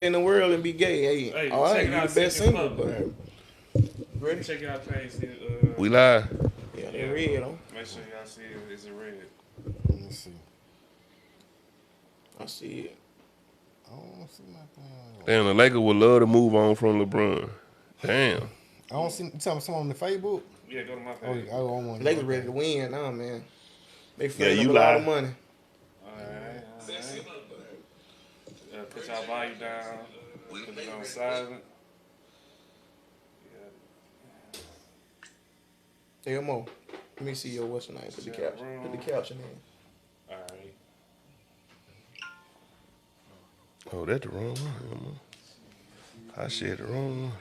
in the world and be gay. Hey, Hey, all right, check it you the out, see if best it's single, public. but ready? Check it out, page. We live. Yeah, they Yeah, red, huh? make sure y'all see it. It's a red. Let me see. I see it. I don't see my thing. Damn, the Lakers would love to move on from LeBron. Damn. I don't see. You talking about someone on the Facebook? Yeah, go to my Oh, page. I don't want. Lakers ready to win now, man. They Yeah, freeing up you a lot of lie. money. Alright. Put y'all volume down. Put it on silent. Yeah. Hey, Mo, let me see your what's your name? Put the couch. Put the couch in there. Alright. Oh, that's the wrong one. I said the wrong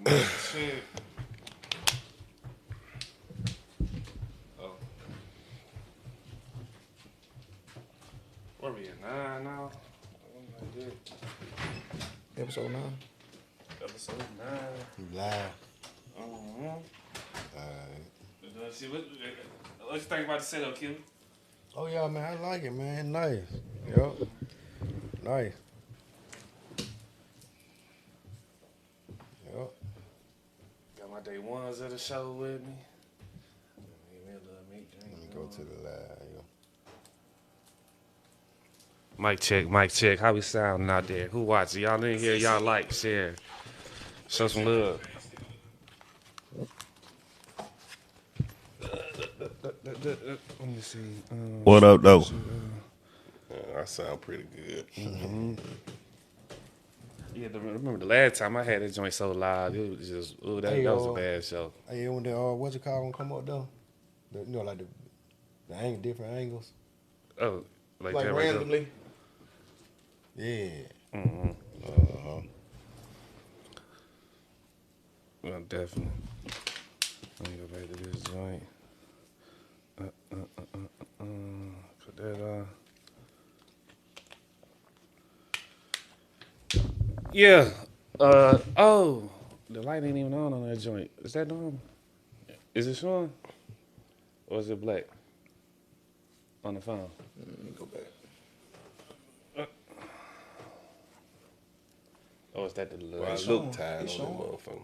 one. Shit. Oh. Where we at? 9 now? Episode 9. Episode 9. You live. Mm-hmm. Alright. See, what you think about the setup, Kim? Oh yeah, man. I like it, man. Nice. Yep. Nice. Yep. Got my day ones of the show with me. Let me go to the live. Mic check. How we sounding out there? Who watching? Y'all in here? Y'all like, share, show some love. Let me see. What up, though? I sound pretty good. Yeah, remember the last time I had that joint so loud, it was just, that was a bad show. Hey, when the what's it called gonna come up though? You know, like the different angles. Oh, like Like that right randomly. Yeah. there. Mm-hmm. Well, definitely. Let me go back to this joint. Put that on. Yeah. Oh, the light ain't even on that joint. Is that normal? Is it showing? Or is it black? On the phone. Let me go back. Oh, is that the little? Well, I look tired on that motherfucker.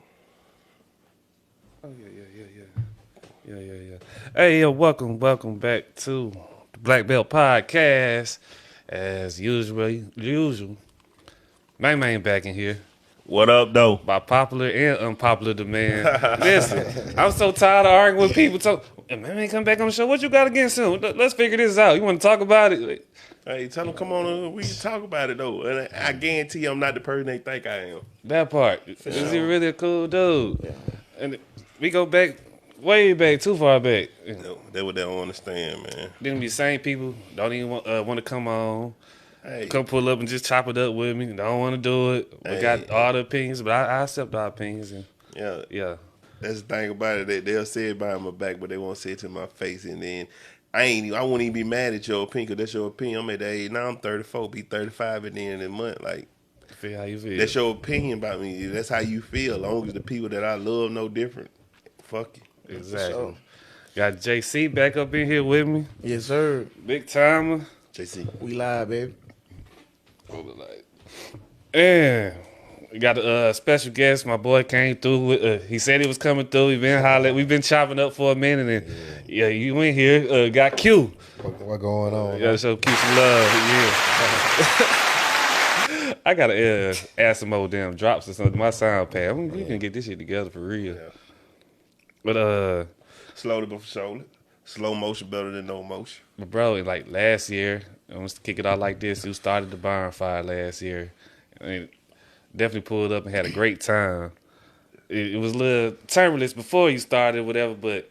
Oh yeah. Hey, yo, welcome back to the Black Belt Podcast. As usual. Main back in here What up, though? by popular and unpopular demand. Listen, I'm so tired of arguing with people. Man, come back on the show. What you got against him? Let's figure this out. You want to talk about it? Hey, tell them, come on, we can talk about it, though. And I guarantee you I'm not the person they think I am. That part. Is he really a cool dude? Yeah. And we go back, way back, too far back. No, that's what they don't understand, man. Then be the same people don't even want to come on. Hey, Come pull up and just chop it up with me. Don't want to do it. We Hey. got all the opinions, but I accept our opinions. And yeah. yeah, That's the thing about it. They'll say it behind my back, but they won't say it to my face. And then I won't even be mad at your opinion, because that's your opinion. I'm at the age now. I'm 34, be 35 at the end of the month. Like, feel how you feel. that's your opinion about me. That's how you feel. As long as the people that I love know different, fuck you. Exactly. sure. Got JC back up in here with me. Yes, sir. Big timer. JC. We live, baby. And we got a special guest. My boy came through. He said he was coming through. We've been chopping up for a minute. And yeah you in here. Got Q. What going on? Yeah, so Q some love. Yeah. I gotta add some more damn drops or something to my sound pad. We can get this shit together for real. Yeah. But Slowly but surely. Slow motion better than no motion. But bro, like last year, I'm gonna kick it out like this. You started the bonfire last year. I mean, definitely pulled up and had a great time. It was a little turbulence before you started, whatever. But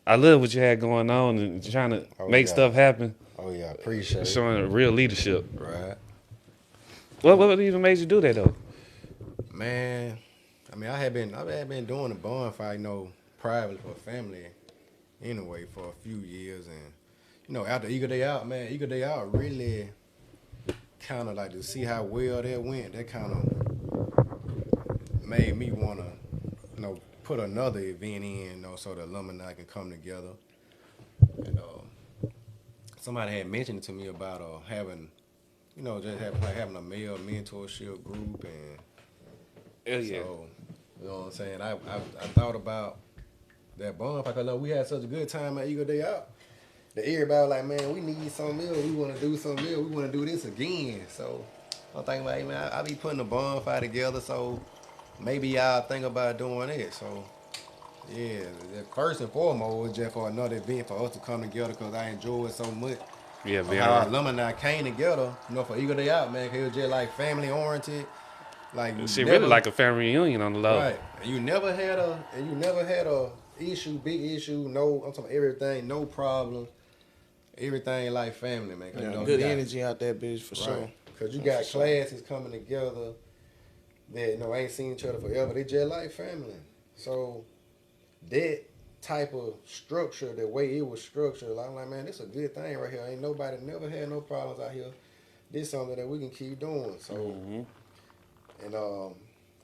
I love what you had going on and trying to make stuff happen. Oh yeah, appreciate it. Showing real leadership. Right. What even made you do that though? Man, I mean, I've been doing the bonfire, privately for family, anyway, for a few years, and after Eagle Day Out, man, Eagle Day Out really kind of like to see how well that went. That kind of made me want to, put another event in, so the alumni can come together. And somebody had mentioned it to me about having just having a male mentorship group and Hell yeah. so, you know what I'm saying? I thought about that bonfire because we had such a good time at Eagle Day Out. That everybody was like, man, we need something else. We want to do something else. We want to do this again. So I'm thinking about, hey, man, I be putting a bonfire together. So maybe y'all think about doing it. So yeah, first and foremost was just for another event for us to come together because I enjoy it so much. Yeah, Of being how our around. alumni came together, for Eagle Day Out, man. 'Cause it was just like family oriented. Like you Shit, really never, like a family reunion on the low. right? And you never had a issue, big issue. No, I'm talking everything, no problem. Everything like family, man. 'Cause, Yeah, you good got, energy out that bitch for sure. right? Because you got classes coming together that ain't seen each other forever. They just like family. So that type of structure, the way it was structured, I'm like, man, this a good thing right here. Ain't nobody never had no problems out here. This something that we can keep doing. So and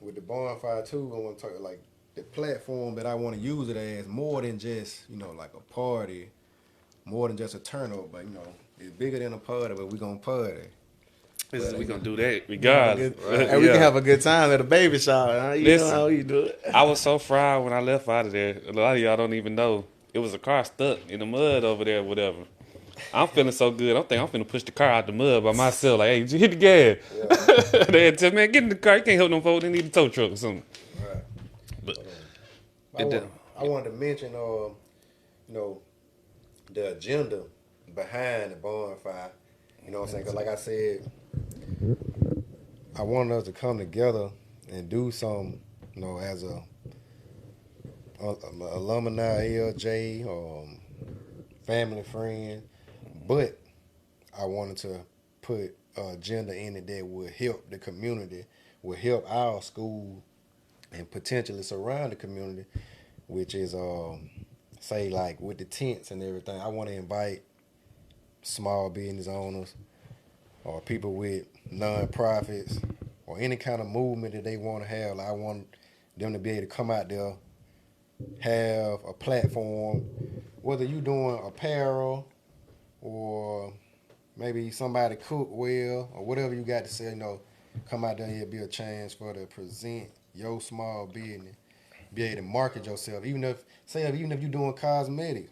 with the bonfire too, I want to talk like the platform that I want to use it as more than just like a party, more than just a turnover. But it's bigger than a party, but we gonna party. We gonna do that regardless. And we can have a good time at a baby shower. Huh? You know how you do it. I was so fried when I left out of there. A lot of y'all don't even know. It was a car stuck in the mud over there, or whatever. I'm feeling so good. I'm thinking I'm finna push the car out the mud by myself. Like, hey, you hit the gas. Yeah. They had to tell me, man, get in the car. You can't help them folks. They need a tow truck or something. Right. But I wanted to mention, the agenda behind the bonfire. You know what I'm saying? Because like I said, I wanted us to come together and do something, as a alumni, LJ, family, friend. But I wanted to put an agenda in it that would help the community, would help our school, and potentially surround the community, which is, say, like with the tents and everything. I want to invite small business owners or people with non-profits or any kind of movement that they want to have. Like I want them to be able to come out there, have a platform, whether you doing apparel or maybe somebody cook well or whatever you got to say, come out there, it'll be a chance for to present your small business, be able to market yourself. Even if you're doing cosmetics,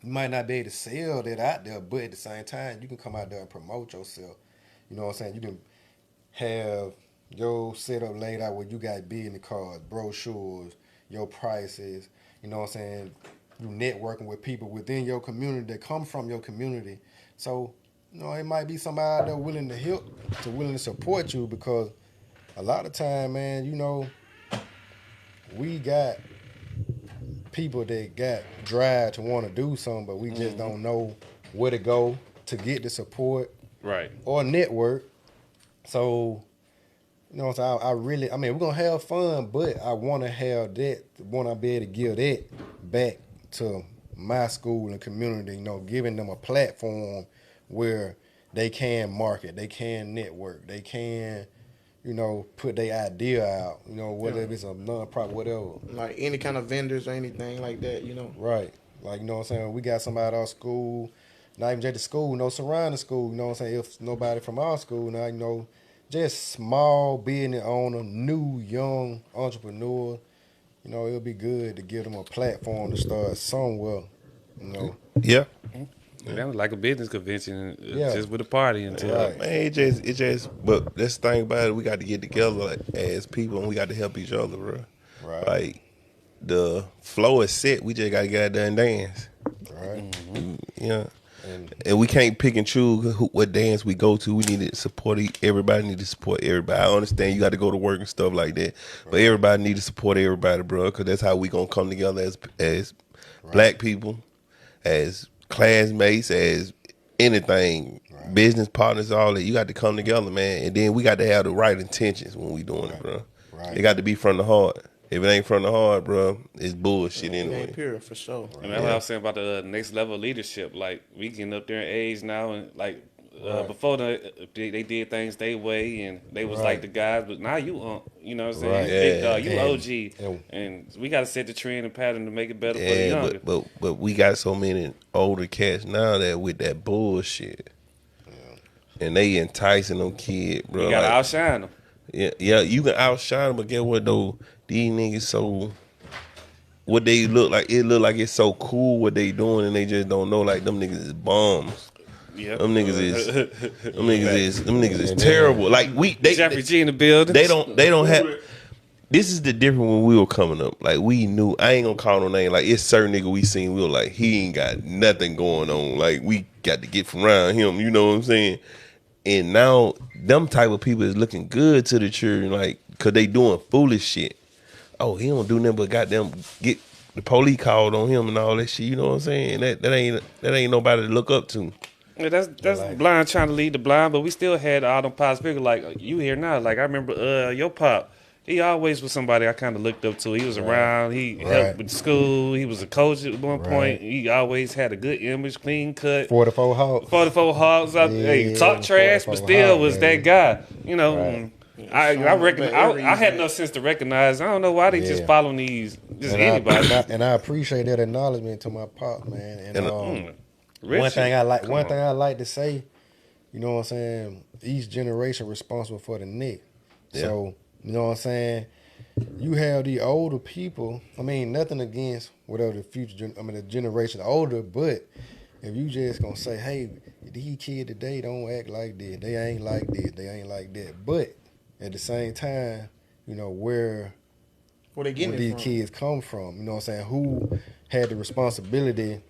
you might not be able to sell that out there, but at the same time, you can come out there and promote yourself. You know what I'm saying? You can have your setup laid out where you got business cards, brochures, your prices. You know what I'm saying? You networking with people within your community that come from your community. So, it might be somebody out there willing to help, willing to support you because a lot of time, man, we got people that got drive to want to do something, but we just don't know where to go to get the support right. or network. So, so we're going to have fun, but I want to have that, want to be able to give that back to my school and community, giving them a platform where they can market, they can network, they can, put their idea out, whether it's a non-profit, whatever. Like any kind of vendors or anything like that, Right. Like, what I'm saying? We got somebody at our school, not even just the school, surrounding school, what I'm saying? If nobody from our school, now, just small business owner, new, young entrepreneur, it'll be good to give them a platform to start somewhere, Yeah. That was like a business convention, Yeah. just with a party until. Right. Man, it just, but that's the thing about it. We got to get together as people, and we got to help each other, bro. Right. Like the flow is set. We just got to get out there and dance. Right. Yeah. And we can't pick and choose what dance we go to. We need to support everybody. Need to support everybody. I understand you got to go to work and stuff like that, but everybody need to support everybody, bro. Because that's how we gonna come together as black people, as classmates, as anything, business partners, all that. You got to come together, man. And then we got to have the right intentions when we doing it, bro. Right. It got to be from the heart. If it ain't from the heart, bro, it's bullshit It anyway. ain't pure for sure. And that's what I was saying about the next level of leadership. Like, we getting up there in age now, and like before they did things their way, and they was like the guys, but now you you know what I'm saying? Right. You big dog, Yeah. you And- OG, and we got to set the trend and pattern to make it better for the younger. but we got so many older cats now that with that bullshit. and they enticing them kids, bro. You gotta like, outshine them. yeah, you can outshine them, but get what though? These niggas so what they look like. It look like it's so cool what they doing, and they just don't know. Like them niggas is bums. Yep. Them niggas is terrible. Like Jeffrey G in the building. They don't have. This is the difference when we were coming up. Like we knew, I ain't gonna call no name. Like it's certain nigga we seen, we were like, he ain't got nothing going on. Like we got to get from around him. You know what I'm saying? And now them type of people is looking good to the children, like, cause they doing foolish shit. Oh, he don't do nothing but goddamn get the police called on him and all that shit. You know what I'm saying? That ain't nobody to look up to. Yeah, that's like, blind trying to lead the blind, but we still had all them pops figures like you here now. Like I remember your pop, he always was somebody I kind of looked up to. He was around, he helped with school, he was a coach at one point. He always had a good image, clean cut. 44 Hawks. 44 Hawks. Hey, talk trash, but still was that guy. You know, I reckon I had no sense to recognize. I don't know why they just following these anybody. And I appreciate that acknowledgement to my pop, man. And one thing I like to say, you know what I'm saying, each generation responsible for the next. Yeah. So, you know what I'm saying, you have the older people, I mean, nothing against whatever the future, the generation older, but if you just gonna say, hey, these kids today don't act like this, they ain't like this, they ain't like that. But at the same time, you know, where these kids come from, you know what I'm saying, who had the responsibility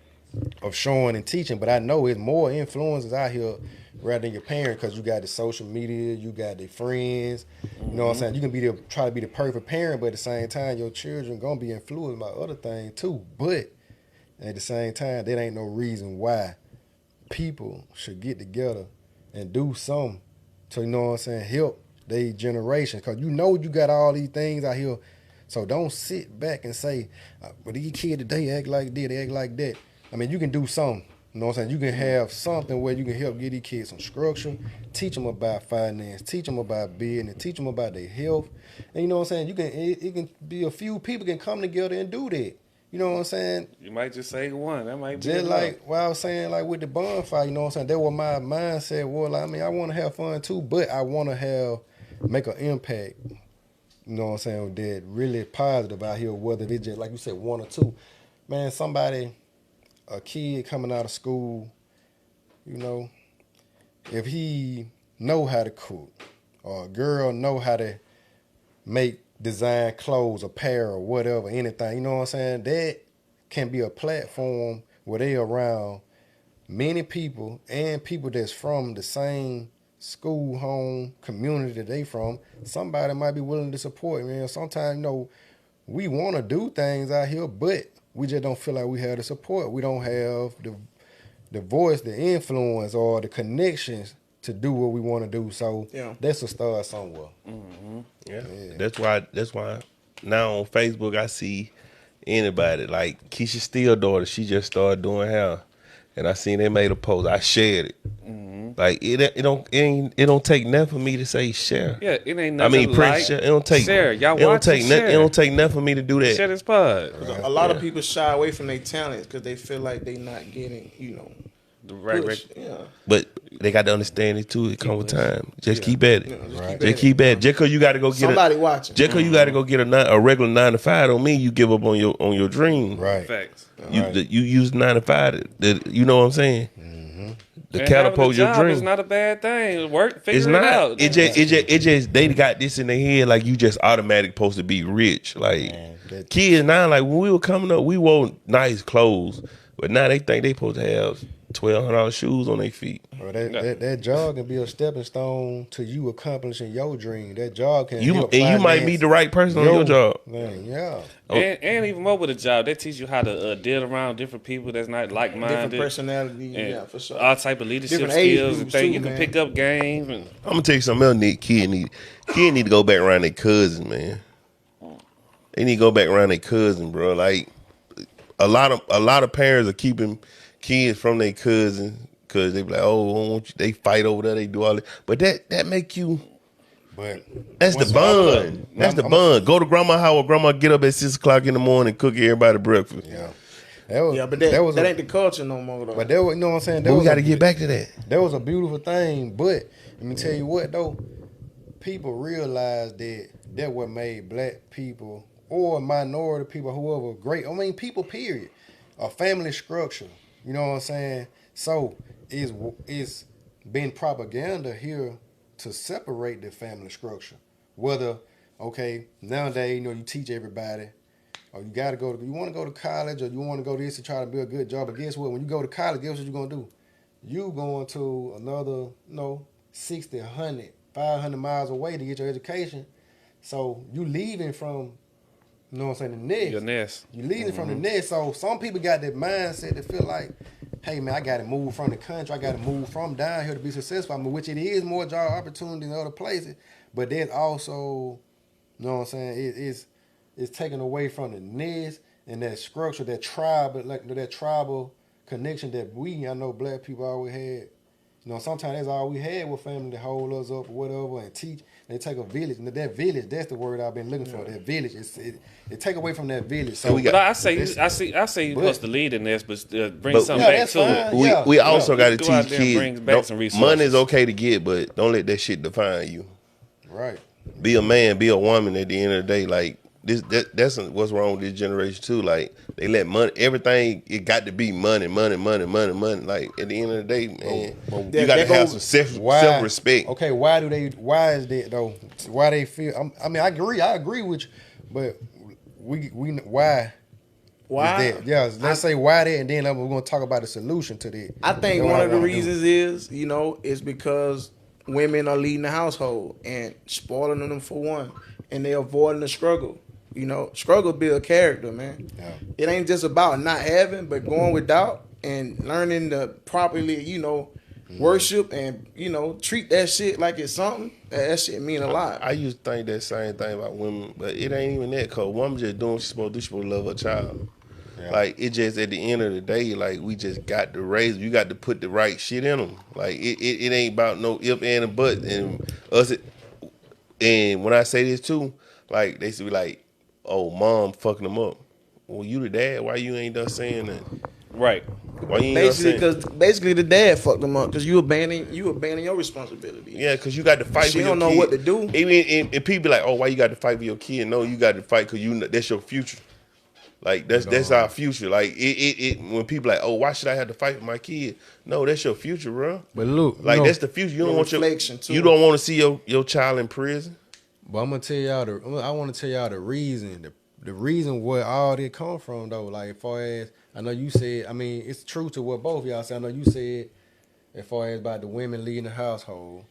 of showing and teaching. But I know it's more influences out here rather than your parents, because you got the social media, you got the friends. You know what I'm saying? You can try to be the perfect parent, but at the same time, your children gonna be influenced by other things too. But at the same time, that ain't no reason why people should get together and do something to, you know what I'm saying, help their generation. Because you know you got all these things out here. So don't sit back and say, well, these kids today act like this, they act like that. I mean, you can do something. You know what I'm saying? You can have something where you can help get these kids some structure, teach them about finance, teach them about business, teach them about their health. And you know what I'm saying? It can be a few people can come together and do that. You know what I'm saying? You might just say one. That might be just like what I was saying, like with the bonfire, you know what I'm saying? That was my mindset. Well, like, I mean, I want to have fun too, but I want to make an impact. You know what I'm saying? That really positive out here, whether it's just, like you said, one or two. Man, a kid coming out of school, you know, if he know how to cook, or a girl know how to design clothes, apparel, whatever, anything, you know what I'm saying? That can be a platform where they around many people and people that's from the same school, home, community that they from. Somebody might be willing to support, man. Sometimes, you know, we want to do things out here, but we just don't feel like we have the support. We don't have the voice, the influence, or the connections to do what we want to do. So that's a start somewhere. Mm-hmm. Yeah. That's why now on Facebook I see anybody like Keisha Steele's daughter. She just started doing hair, and I seen they made a post. I shared it. Mm-hmm. Like it don't take nothing for me to say share. Yeah, it ain't nothing. I mean, share. It don't take share. Y'all watch it. It don't take nothing for me to do that. Share this pod. A lot of people shy away from their talents because they feel like they not getting, you know, the right. Yeah. But they got to understand it too. It comes with time. Just keep at it. Just keep at it. Just because you got to go get somebody watching. Just because you got to go get a regular 9 to 5 don't mean you give up on your dream. Right. Facts. You use 9 to 5. You know what I'm saying? To catapult your dream. It's not a bad thing. Figure it out. It just they got this in their head like you just automatic supposed to be rich. Like kids now, like when we were coming up, we wore nice clothes, but now they think they supposed to have $1,200 shoes on their feet. Well, that job can be a stepping stone to you accomplishing your dream. That job can help you might meet the right person on your job. Man, yeah. And even more with a job, they teach you how to deal around different people that's not like-minded. Different personality, yeah, for sure. All type of leadership skills and things. You can pick up game. And I'm gonna tell you something else. Kid need to go back around their cousins, man. They need to go back around their cousin, bro. Like a lot of parents are keeping kids from their cousins because they be like, oh, they fight over there, they do all that. But that make you. But that's the bond. That's the bond. Go to grandma's house. Grandma get up at 6:00 in the morning, cook everybody breakfast. Yeah. Yeah, but that ain't the culture no more, though. But that was, you know what I'm saying? But we got to get back to that. That was a beautiful thing. But let me tell you what, though, people realize that what made black people or minority people, whoever, great. I mean, people, period. A family structure. You know what I'm saying? So it's been propaganda here to separate the family structure. Whether, okay, nowadays, you teach everybody, or you want to go to college, or you want to go this to try to be a good job. But guess what? When you go to college, guess what you're going to do? You going to another, 60, 100, 500 miles away to get your education. So you leaving from, you know what I'm saying, the nest. Your nest. You leaving from the nest. So some people got that mindset that feel like, hey, man, I got to move from the country. I got to move from down here to be successful. I mean, which it is more job opportunity in other places. But there's also, you know what I'm saying, it's taken away from the nest and that structure, that tribal connection that I know black people always had. Sometimes that's all we had with family to hold us up or whatever and teach. They take a village. And that village, that's the word I've been looking for. That village. It take away from that village. So I say you supposed to lead in this, but bring something back to it. We also got to teach kids. Money is okay to get, but don't let that shit define you. Right. Be a man, be a woman at the end of the day. Like that's what's wrong with this generation too. Like they let money, everything. It got to be money. Like at the end of the day, man, you got to have some self respect. Okay, why is that though? Why they feel? I mean, I agree with you, but we why? Why? Is that? Yeah, let's say why that, and then we're gonna talk about the solution to that. I think one of the reasons is because women are leading the household and spoiling them for one, and they avoiding the struggle. Struggle build character, man. Yeah. It ain't just about not having, but going without and learning to properly, worship and, treat that shit like it's something. That shit mean a lot. I used to think that same thing about women, but it ain't even that, because woman just doing what she's supposed to do. She's supposed to love her child. Yeah. Like, it just, at the end of the day, like, we just got to raise, you got to put the right shit in them. Like, it ain't about no if, and, a but. And and when I say this, too, like, they should be like, oh, mom fucking them up. Well, you the dad, why you ain't done saying that? Right. Why you ain't basically the dad fucked them up because you abandon your responsibility. Yeah, because you got to fight for your kid. She don't know what to do. Even and people be like, oh, why you got to fight for your kid? No, you got to fight because that's your future. Like that's our future. Like it when people like, oh, why should I have to fight for my kid? No, that's your future, bro. But look, like that's the future. You don't want you don't want to see your child in prison. But I'm gonna tell y'all I want to tell y'all the reason. The reason where all this come from though, like as far as I know you said, I mean it's true to what both of y'all said. I know you said as far as about the women leading the household,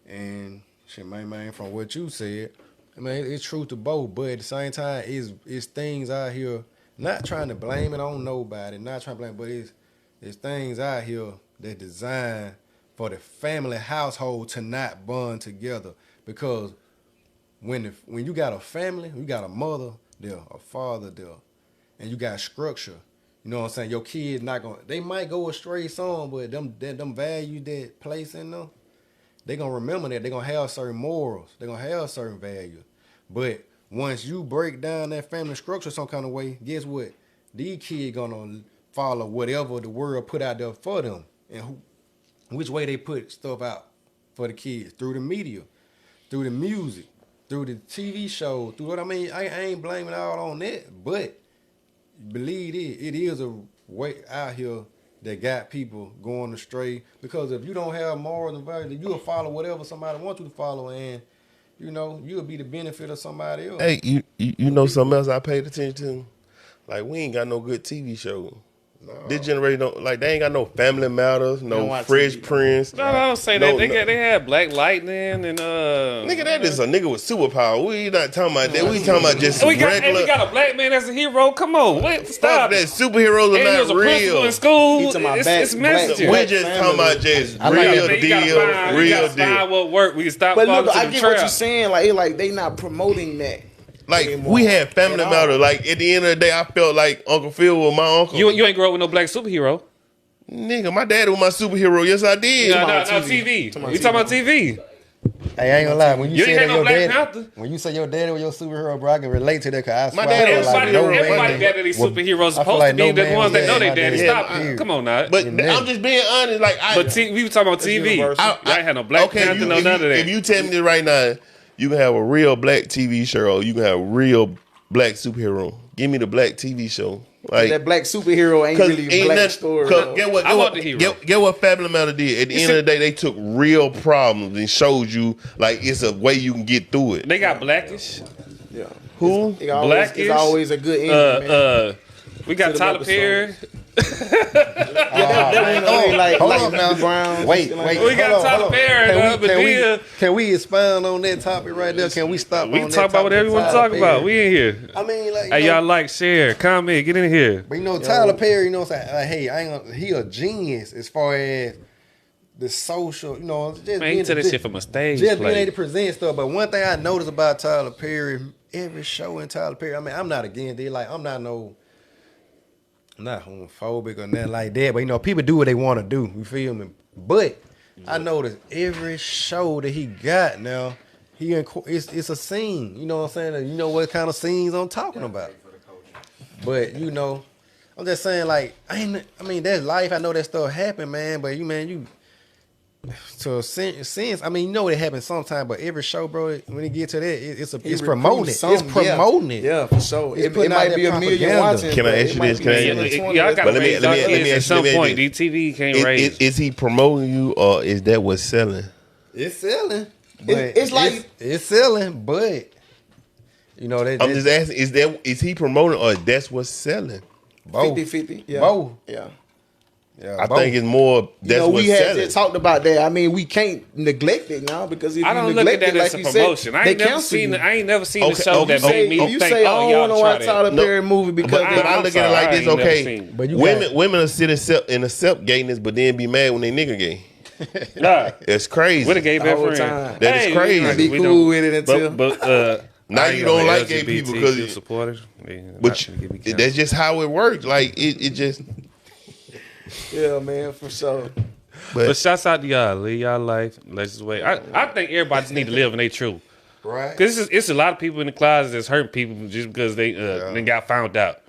and shit, man, from what you said, I mean it's true to both. But at the same time, it's things out here. Not trying to blame it on nobody, not trying to blame, but it's things out here that designed for the family household to not bond together because. When you got a family, you got a mother there, a father there, and you got structure, you know what I'm saying? Your kids they might go astray some, but them values that place in them, they gonna remember that. They gonna have certain morals. They gonna have certain values. But once you break down that family structure some kind of way, guess what? These kids gonna follow whatever the world put out there for them, and which way they put stuff out for the kids through the media, through the music. Through the TV show, through what I mean, I ain't blaming all on that, but believe it is a way out here that got people going astray. Because if you don't have morals and values, you'll follow whatever somebody wants you to follow, and you'll be the benefit of somebody else. Hey, you know something else I paid attention to? Like we ain't got no good TV show. No. This generation they ain't got no Family Matters, no Fresh Prince. No, don't say that. They had Black Lightning and nigga, that is a nigga with superpower. We not talking about that. We talking about just regular. We got a black man as a hero. Come on, stop that. Superheroes are not real. In school, it's messages. We just talking about just real deal. What work? We can stop. But look, I get what you're saying. Like they not promoting that. Like we had Family Matter. Like at the end of the day, I felt like Uncle Phil was my uncle. You ain't grow up with no black superhero. Nigga, my daddy was my superhero. Yes, I did. No, TV. You talking about TV? Hey, I ain't gonna lie. When you, You say ain't that had no your Black daddy, Panther. when you say your daddy was your superhero, bro, I can relate to that. Cause I My swear, daddy I feel was like no Everybody man got that these would- superheroes I feel supposed like to be no the man ones would that know let they my daddy. daddy- Stop. Come on now. But In that. I'm just being honest. Like, But we were talking about TV. universal. Y'all ain't had no Black Panther, no none of that. If you tell me this right now, you can have a real black TV show, or you can have a real black superhero. Give me the black TV show. Like that black superhero ain't really a black story. Get what, I want the hero. Get what Fabulous Matter did. At the end of the day, they took real problems and showed you like it's a way you can get through it. They got Blackish. Yeah. Who? Blackish. It's always a good ending, man. We got To the Tyler episodes. Perry. Like Hold on Mr. now. Brown. Wait. We got Tyler Perry. But then Can we expound on that topic right there? Can we stop? we on can that talk about topic whatever you want to Tyler talk about. Perry? We in here. I mean, like, Hey, y'all like, share, comment, get in here. But Tyler Perry, you know what I'm saying? Like, hey, I ain't gonna, he a genius as far as the social, just Man, being he took that shit from a stage just being play. able to present stuff. But one thing I noticed about Tyler Perry, every show in Tyler Perry, I mean, I'm not against it. Like, I'm not homophobic or nothing like that. But people do what they want to do. You feel me? But I noticed every show that he got now, it's a scene. You know what I'm saying? You know what kind of scenes I'm talking about. But I'm just saying, like, that's life. I know that stuff happen, man. But you to a sense, I mean, it happens sometime. But every show, bro, when it get to that, it's promoting it. It's promoting it. Yeah, for sure. It putting out might be that a million propaganda. watching. Can I but ask it you might this? be Can I 10 ask or you- 20. Y'all got to But let me- raise let me- y'all let me kids at ask you- some let me point. ask DTV can't raise. Is he promoting you, or is that what's selling? It's selling. But It's like- it's selling, but I'm just asking: is he promoting, or that's what's selling? both. 50-50. Yeah. Both. Yeah. Yeah, I both. think it's more that's we what's had selling. just talked about that. I mean, we can't neglect it now because if I you don't look at neglect that it, as like a you promotion. said, I they ain't never cancel seen. you. I ain't never seen a Okay, show okay, that made me If you think, say, I "Oh, don't y'all want to try watch that." Tyler No. Perry movie because But they I I'm look at sorry, it like I this: ain't never okay, seen it. But you women are sit and accept gayness, but then be mad when they nigga gay. Nah, That's crazy. with a gay The best whole friend. time. That is crazy. Be we cool don't- with it until- But Now I you am don't a like gay people 'cause LGBTQ supporter. Yeah, But not to give me count. that's just how it works. Like it just. Yeah, man, for sure. But shouts out to y'all. Live y'all life. Let's just wait. I think everybody just need to live in their truth. right. Because it's a lot of people in the closet that's hurting people just because they got found out.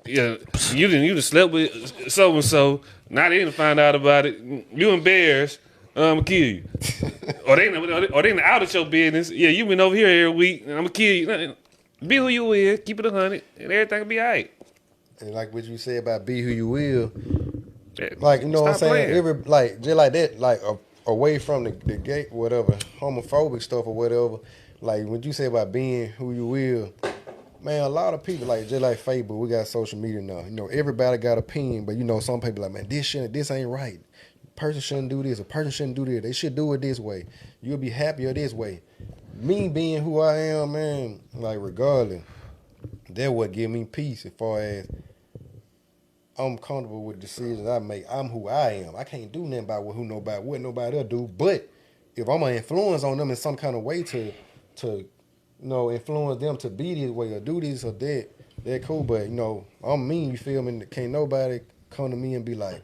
Yeah, you done slept with so and so. Now they didn't find out about it. You embarrassed. I'm gonna kill you. or they done out of your business. Yeah, you been over here every week. And I'm gonna kill you. Be who you is. Keep it 100, and everything will be alright. And like what you said about be who you will, Yeah, like what I'm stop saying, playing. just like that, like away from the gay whatever homophobic stuff or whatever. Like what you say about being who you will, man. A lot of people like just like Facebook, we got social media now. Everybody got opinion, but some people like, man, this ain't right. Person shouldn't do this. A person shouldn't do this. They should do it this way. You'll be happier this way. Me being who I am, man, like regardless, that what give me peace as far as I'm comfortable with decisions I make. I'm who I am. I can't do nothing about what nobody else do. But if I'm gonna influence on them in some kind of way to influence them to be this way or do this or that, they're cool. But I'm mean. You feel me? Can't nobody come to me and be like,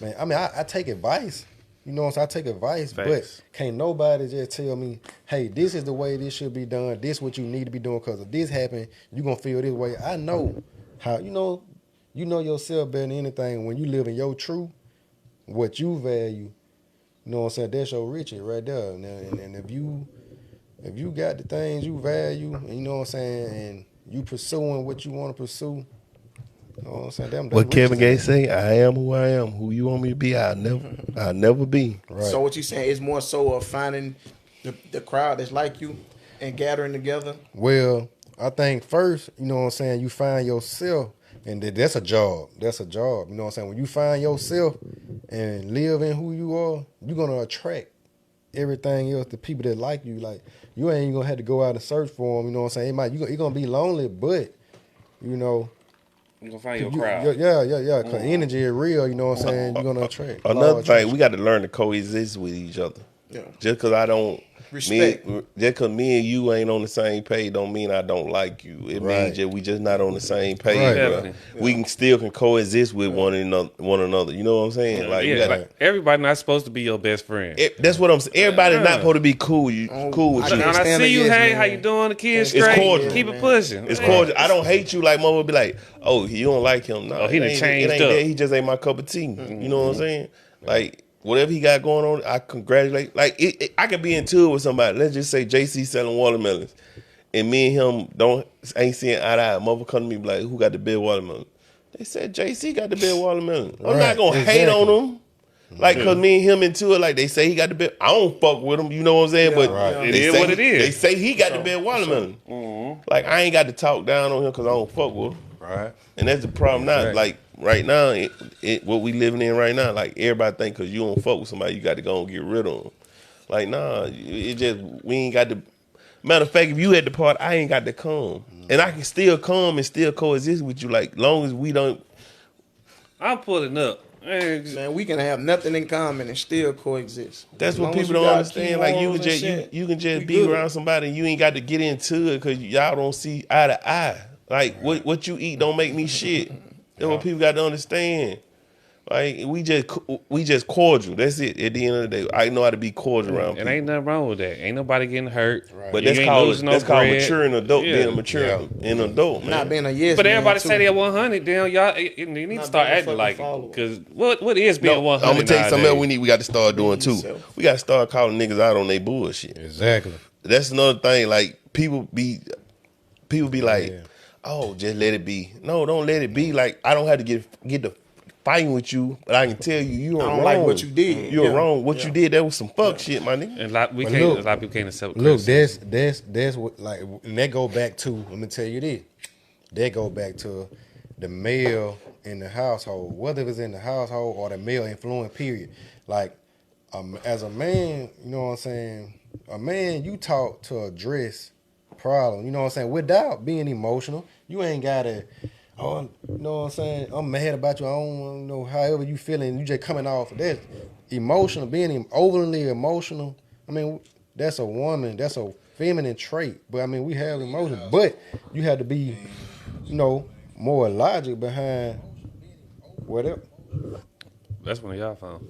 man. I mean, I take advice. So I take advice, Facts. but can't nobody just tell me, hey, this is the way this should be done. This what you need to be doing because if this happen, you're going to feel this way. I know how, you know yourself better than anything. When you live in your truth, what you value, you know what I'm saying, that's your riches right there. And if you got the things you value, and you know what I'm saying, and you pursuing what you want to pursue, you know what I'm saying? Them What Kevin riches. Gates say? I am who I am. Who you want me to be? I'll never be. Right. So what you saying is more so of finding the crowd that's like you and gathering together. Well, I think first, you know what I'm saying, you find yourself, and that's a job. That's a job. You know what I'm saying? When you find yourself and live in who you are, you're going to attract everything else, the people that like you. Like, you ain't going to have to go out and search for them. You know what I'm saying? You're going to be lonely, but, You gonna find your crowd. Yeah. Because energy is real, you know what I'm saying? You're going to attract. Another thing, we got to learn to coexist with each other. Yeah. Just because I don't Respect. Just cause me and you ain't on the same page don't mean I don't like you. It means that we just not on the same page, bro. Definitely. We can coexist with one another. You know what I'm saying? Like, Yeah, like everybody not supposed to be your best friend. that's what I'm saying. Everybody's not supposed to be cool. Cool with I you. can't When I stand see you, against, hey, man. how you doing? The kids It's straight. cordial. Keep it Man. pushing. It's cordial. I don't hate you like mama be like, oh, you don't like him. No, He done changed it ain't up. that. He just ain't my cup of tea. You know what I'm saying? Like, whatever he got going on, I congratulate. Like, I could be in tour with somebody. Let's just say JC selling watermelons, and me and him ain't seeing eye to eye. Mother come to me be like, who got the best watermelon? They said JC got the best watermelon. I'm not gonna hate on him. Like, cause me and him into it, like they say he got the best. I don't fuck with him, you know what I'm saying? But It they is say what it is. They say he got the best watermelon. Like, I ain't got to talk down on him cause I don't fuck with him. Right. And that's the problem now. Exactly. Like right now, what we living in right now, like everybody think cause you don't fuck with somebody, you got to go and get rid of them. Like, nah, it just, we ain't got to. Matter of fact, if you at the part, I ain't got to come. And I can still come and still coexist with you, like long as we don't. I'm pulling up. Man, Man, we can have nothing in common and still coexist. That's As what long as people we don't got understand. key Like, you morals can and just shit, you can just we be good. around somebody and you ain't got to get into it because y'all don't see eye to eye. Like, what you eat don't make me shit. That's what people got to understand. Like, we just cordial. That's it. At the end of the day, I know how to be cordial around and people. ain't nothing wrong with that. Ain't nobody getting hurt. But You that's ain't called losing no called bread. maturing adult. Yeah. Being mature in adult, man. Not being a yes But man, everybody too. say they're 100. Then y'all, you need to Not start being a acting fucking like follower. it. Because what is being No, 100 I'm gonna tell you something nowadays? else we got to start doing too. yourself. We got to start calling niggas out on their bullshit. Exactly. That's another thing. Like, people be like, oh, just let it be. No, don't let it be. Like, I don't have to get the fighting with you, but I can tell you are I don't wrong. like what you did. You're Yeah. wrong. What you did, that was some fuck shit, my nigga. And like, But a look, lot of people can't accept Look, criticism. that's what, like, and that go back to, let me tell you this. That go back to the male in the household, whether it's in the household or the male influence, period. Like, as a man, you know what I'm saying? A man, you taught to address problem, you know what I'm saying? Without being emotional. You ain't gotta, oh, you know what I'm saying? I'm mad about you. I don't know, however you feeling. You just coming off of that emotional, being overly emotional. I mean, that's a woman. That's a feminine trait. But I mean, we have emotions. But you have to be, you know, more logic behind whatever. That's one of y'all found.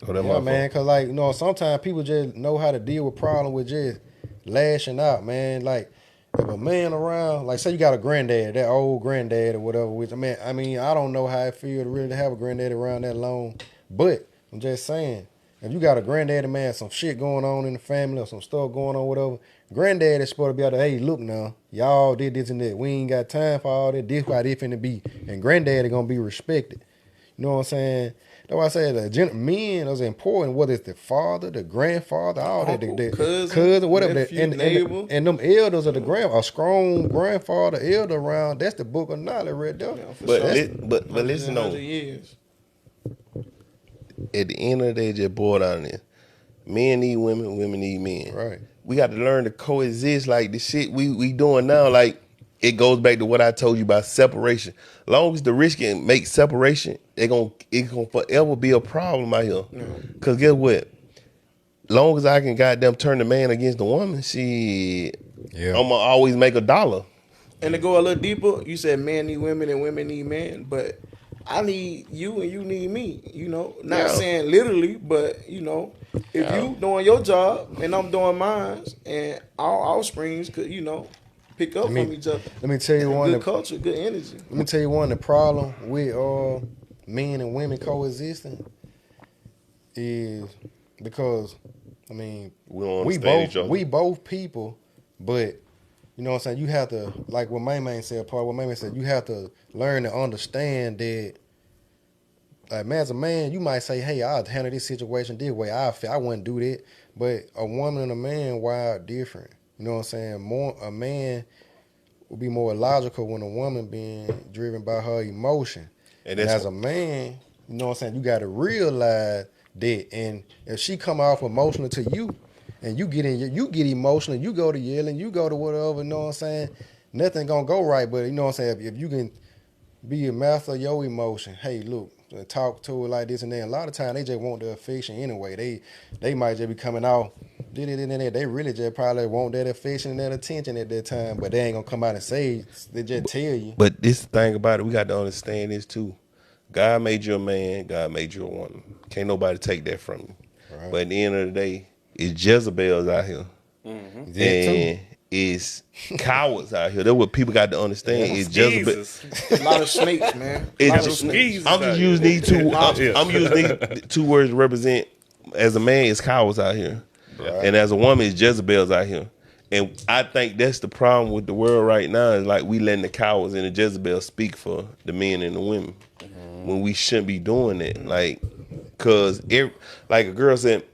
Oh, that Yeah, my man. fault. Cause like, you know, sometimes people just know how to deal with problems with just lashing out, man. Like, if a man around, like, say you got a granddad, that old granddad or whatever. Which I mean, I don't know how it feel to really have a granddad around that long. But I'm just saying, if you got a granddaddy, man, some shit going on in the family or some stuff going on, whatever, granddad is supposed to be able to, hey, look now, y'all did this and that. We ain't got time for all that. This why they finna be. And granddaddy gonna be respected. You know what I'm saying? That's why I say the men is important, whether it's the father, the grandfather, all that, Uncle, the cousin, whatever. nephew, And neighbor. and them elders of a strong grandfather, elder around, that's the book of knowledge right there. Yeah, for But sure. but listen though. 100 years. At the end of the day, just boiled down there. Men need women, women need men. Right. We got to learn to coexist. Like, the shit we doing now, like, it goes back to what I told you about separation. Long as the rich can make separation, it's gonna forever be a problem out here. Cause guess what? Long as I can goddamn turn the man against the woman, shit, Yeah. I'ma always make $1. And to go a little deeper, you said men need women and women need men, but I need you and you need me. You know, not Yeah. saying literally, but you know, if you doing your job and I'm doing mine, and our offsprings could, you know, pick up from each other. Let me tell you And one. good culture, good energy. Let me tell you one. The problem with men and women coexisting is because, I mean, We don't we understand both each other. we both people, but you know what I'm saying. You have to, like what my man said. Part what my man said. You have to learn to understand that. Like, man, as a man, you might say, "Hey, I'll handle this situation this way. I wouldn't do that." But a woman and a man wired different. You know what I'm saying? More a man will be more logical when a woman being driven by her emotion. And And that's as a man, you know what I'm saying, you gotta realize that. And if she come off emotional to you and you get emotional, you go to yelling, you go to whatever, you know what I'm saying, nothing gonna go right. But you know what I'm saying, if you can be a master of your emotion, hey, look, talk to her like this and then. A lot of time they just want the affection anyway. They might just be coming out. They really just probably want that affection and that attention at that time, but they ain't gonna come out and say it. They just tell you. But this thing about it, we got to understand this too. God made you a man. God made you a woman. Can't nobody take that from you. Right. But at the end of the day, it's Jezebels out here. That And it's cowards out here. That's what people got to understand. It's Jezebel. A lot of snakes, man. A It's lot of just- snakes. I'm just using these two. I'm using these two words to represent. As a man, it's cowards out here, and as a woman, it's Jezebels out here. And I think that's the problem with the world right now. Is like we letting the cowards and the Jezebels speak for the men and the women when we shouldn't be doing that. Like, cause like a girl said,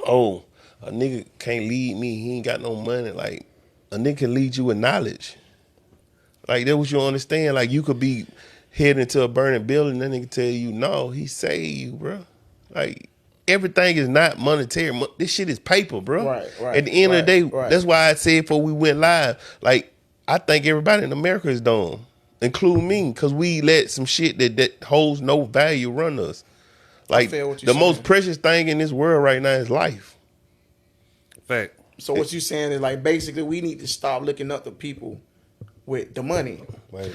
"Oh, a nigga can't lead me. He ain't got no money." Like, a nigga can lead you with knowledge. Like, that what you understand. Like, you could be heading into a burning building, and that nigga tell you, no, he saved you, bro. Like, everything is not monetary. This shit is paper, bro. Right. At the end of the day, right. that's why I said before we went live, like, I think everybody in America is dumb, including me, because we let some shit that holds no value run us. Like, feel what the you're most saying. precious thing in this world right now is life. Fact. So what you saying is like basically we need to stop looking up to people with the money,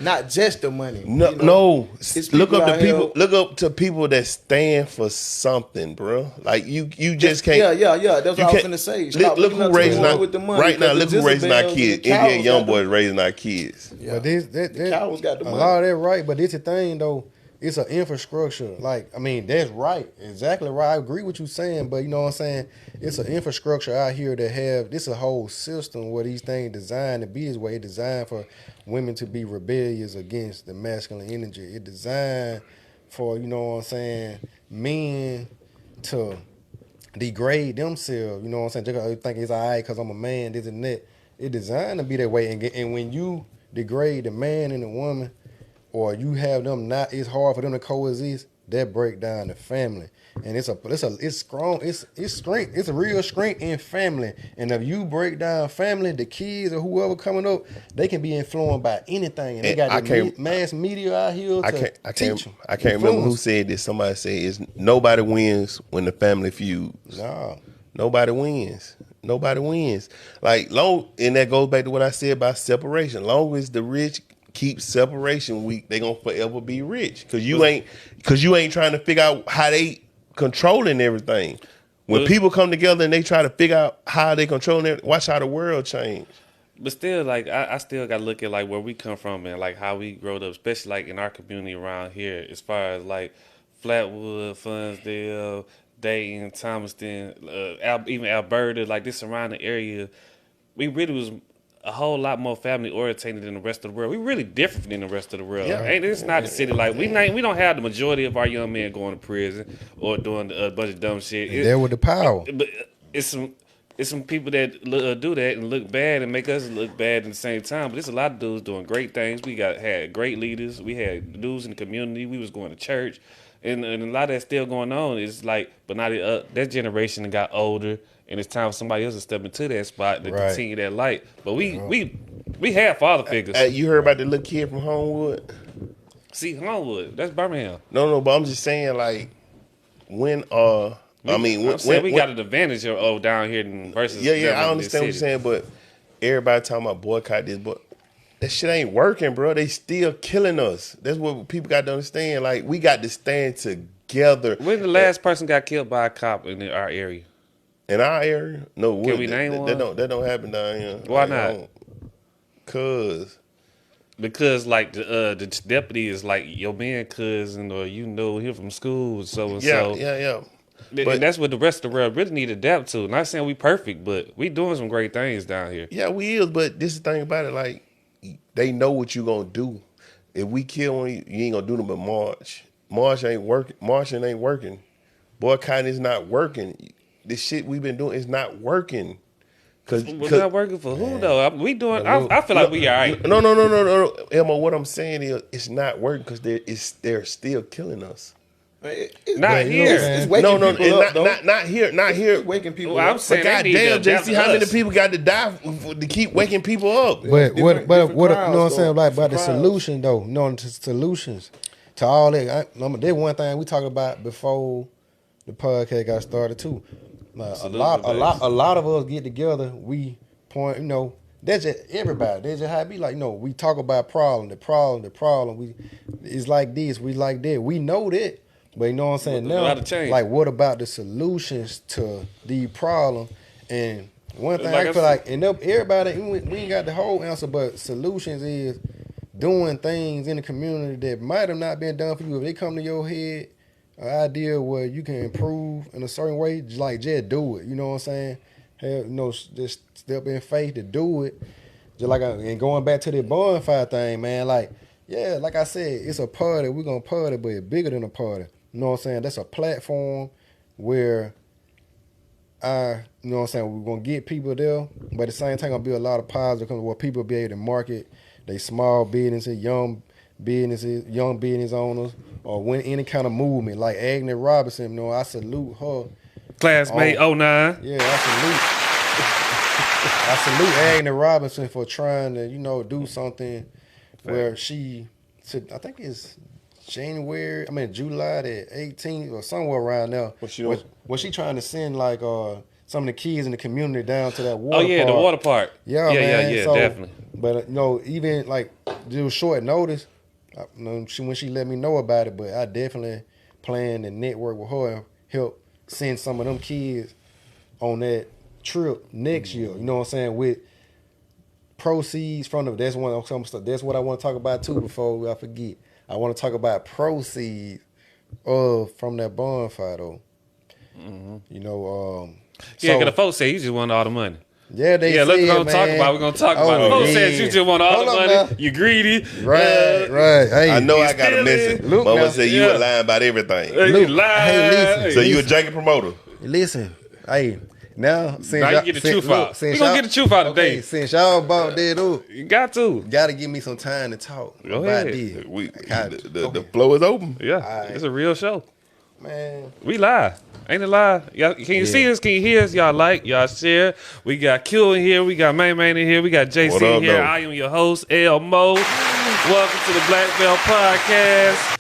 not just the money. No, you know? It's look people up to out here- people. Look up to people that stand for something, bro. Like you just can't. Yeah. That's what you I was can't- finna say. Look, Stop look looking who up to raising people our with the money. right now. because Look who raising our Jezebels kids. and the cowards Indian young got the- boys raising our kids. Yeah. But The cowards got the a money. lot of that right, but it's the thing though. It's an infrastructure. Like, I mean, that's right. Exactly right. I agree with you saying, but you know what I'm saying? It's an infrastructure out here that have this a whole system where these things designed to be this way. It's designed for women to be rebellious against the masculine energy. It's designed for, you know what I'm saying, men to degrade themselves. You know what I'm saying? Just 'cause they think it's all right because I'm a man, this and that. It's designed to be that way. And when you degrade the man and the woman, or you have them not, it's hard for them to coexist. That break down the family, and it's strong. It's strength. It's a real strength in family. And if you break down family, the kids or whoever coming up, they can be influenced by anything. And they got mass media out here I teach them. can't remember who said this. Somebody said it's nobody wins when the family feuds. No. Nobody wins. Nobody wins. Like and that goes back to what I said about separation. Long as the rich keep separation weak, they gonna forever be rich. Cause you ain't trying to figure out how they controlling everything. When people come together and they try to figure out how they controlling it, watch how the world change. But still, like, I still got to look at, like, where we come from and, like, how we growed up, especially, like, in our community around here, as far as, like, Flatwood, Funsdale, Dayton, Thomaston, even Alberta, like, this surrounding area. We really was a whole lot more family orientated than the rest of the world. We really different than the rest of the world. Yeah. It's not a city like we don't have the majority of our young men going to prison or doing a bunch of dumb shit. There with the power. But it's some people that do that and look bad and make us look bad at the same time. But there's a lot of dudes doing great things. We had great leaders. We had dudes in the community. We was going to church, and a lot of that's still going on. It's like, but now that generation got older. And it's time for somebody else to step into that spot to continue that light. But we had father figures. You heard about the little kid from Homewood? See, Homewood, that's Birmingham. No, but I'm just saying, like, we got an advantage down here versus Yeah, I understand what you're saying, but everybody talking about boycott this, but that shit ain't working, bro. They still killing us. That's what people got to understand. Like, we got to stand together. When the last person got killed by a cop in our area? In our area? No. Can we name one? That don't happen down here. Why not? Because like the deputy is like your man cousin or him from school so and so. Yeah. And that's what the rest of the world really need to adapt to. Not saying we perfect, but we doing some great things down here. Yeah, we is, but this is the thing about it, like, they know what you gonna do. If we kill one, you ain't gonna do them but march. Marching ain't working. Boycotting is not working. This shit we've been doing is not working. We're not working for who though? We doing. I feel like we all right. No, Emma. What I'm saying is, it's not working because they're still killing us. Not here. It's waking people up, though. Not here. It's waking people Well, up. I'm saying But they need to goddamn, adapt JC, to how many us. people got to die to keep waking people up? But different what you know what I'm crowds, saying though. about the Different solution though? The solutions. to all that, there's one thing we talked about before the podcast got started too. A lot of us get together. We point, that's just everybody. That's just how it be. Like, we talk about the problem. It's like this, we like that. We know that, but you know what I'm saying. Now, like, what about the solutions to the problem? And one thing I feel like, and everybody, we ain't got the whole answer, but solutions is doing things in the community that might have not been done for you. If they come to your head, an idea where you can improve in a certain way, just do it. You know what I'm saying? Just step in faith to do it. Just like, and going back to the bonfire thing, man, like I said, it's a party. We're going to party, but it's bigger than a party. You know what I'm saying? That's a platform where you know what I'm saying, we're going to get people there, but at the same time, going to be a lot of positive where people be able to market they small businesses, young business owners, or win any kind of movement. Like Agnes Robinson, I salute her. Classmate 09. Yeah, I salute Agnes Robinson for trying to, do something where she, I think it's July the 18th or somewhere around there. When she trying to send like some of the kids in the community down to that water park. Oh, yeah, the water park. Yeah, man. Yeah, definitely. But, even like, do short notice, when she let me know about it, but I definitely plan to network with her and help send some of them kids on that trip next year. You know what I'm saying? With proceeds from that's what I want to talk about too before I forget. I want to talk about proceeds from that bonfire though. Mm-hmm. Because the folks say you just want all the money. Yeah, they said, we're gonna talk about it. Folks said you just want all the money. Now. You greedy. Right. Hey, I know I got a message. Mama said you were lying about everything. You lying. Hey, listen. So you a janky promoter. Listen. Hey, now you get the truth out. We're going to get the truth out today. Okay, since y'all bought that up. You got to give me some time to talk Go about ahead. this. The floor is open. Yeah, it's a real show. Man. We live. Ain't it live? Y'all, can you see us? Can you hear us? Y'all like? Y'all share? We got Q in here. We got Man in here. We got JC in here. I am your host, L Mo. Welcome to the Black Belt Podcast.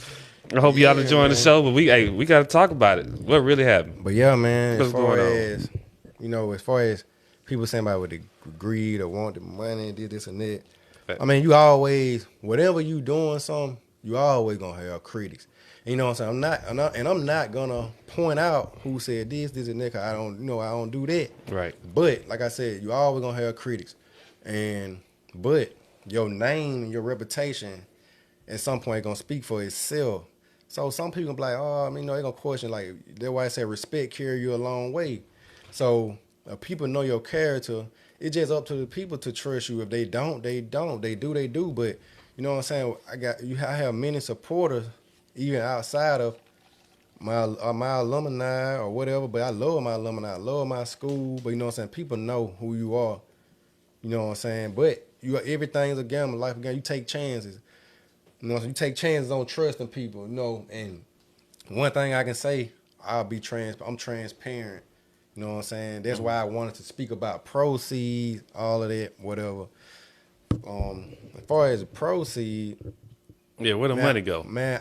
I hope y'all enjoying the show, but we got to talk about it. What really happened? But yeah, man, What's going on? As far as people saying about with the greed or want the money, this and that. I mean, you always, whatever you doing something, you always gonna have critics. You know what I'm saying? I'm not gonna point out who said this and that. 'Cause I don't do that. Right. But like I said, you always gonna have critics, but your name and your reputation at some point gonna speak for itself. So some people gonna be like, they gonna question like that's why I say respect carry you a long way. So people know your character. It's just up to the people to trust you. If they don't, they don't. They do. But you know what I'm saying? I have many supporters. Even outside of my alumni or whatever, but I love my alumni, I love my school, but you know what I'm saying, people know who you are, you know what I'm saying, but everything's a gamble, life again, you take chances, you know, you take chances on trusting people, and one thing I can say, I'm transparent, you know what I'm saying, that's why I wanted to speak about proceeds, all of that, whatever. As far as proceeds, yeah, where the money go? Man,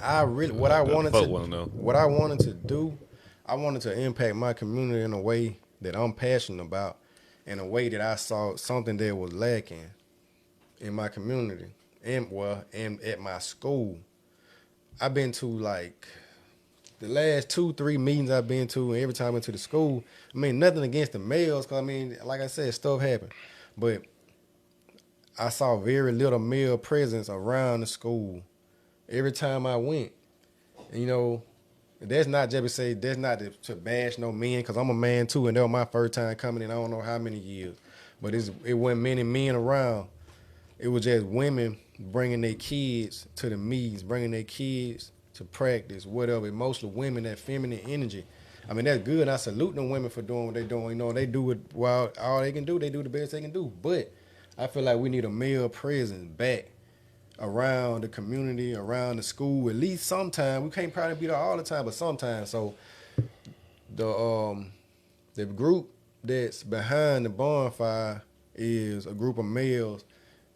what I wanted to do, I wanted to impact my community in a way that I'm passionate about, in a way that I saw something that was lacking in my community, and at my school. I've been to like the last 2-3 meetings I've been to, and every time I went to the school, I mean, nothing against the males, because I mean, like I said, stuff happened, but I saw very little male presence around the school. Every time I went, and, that's not just to bash no men, because I'm a man too, and that was my first time coming in I don't know how many years, but it wasn't many men around. It was just women bringing their kids to the meetings, bringing their kids to practice, whatever. Mostly women, that feminine energy. I mean, that's good. I salute them women for doing what they're doing. They do it while all they can do. They do the best they can do. But I feel like we need a male presence back around the community, around the school, at least sometime. We can't probably be there all the time, but sometimes. So the group that's behind the bonfire is a group of males,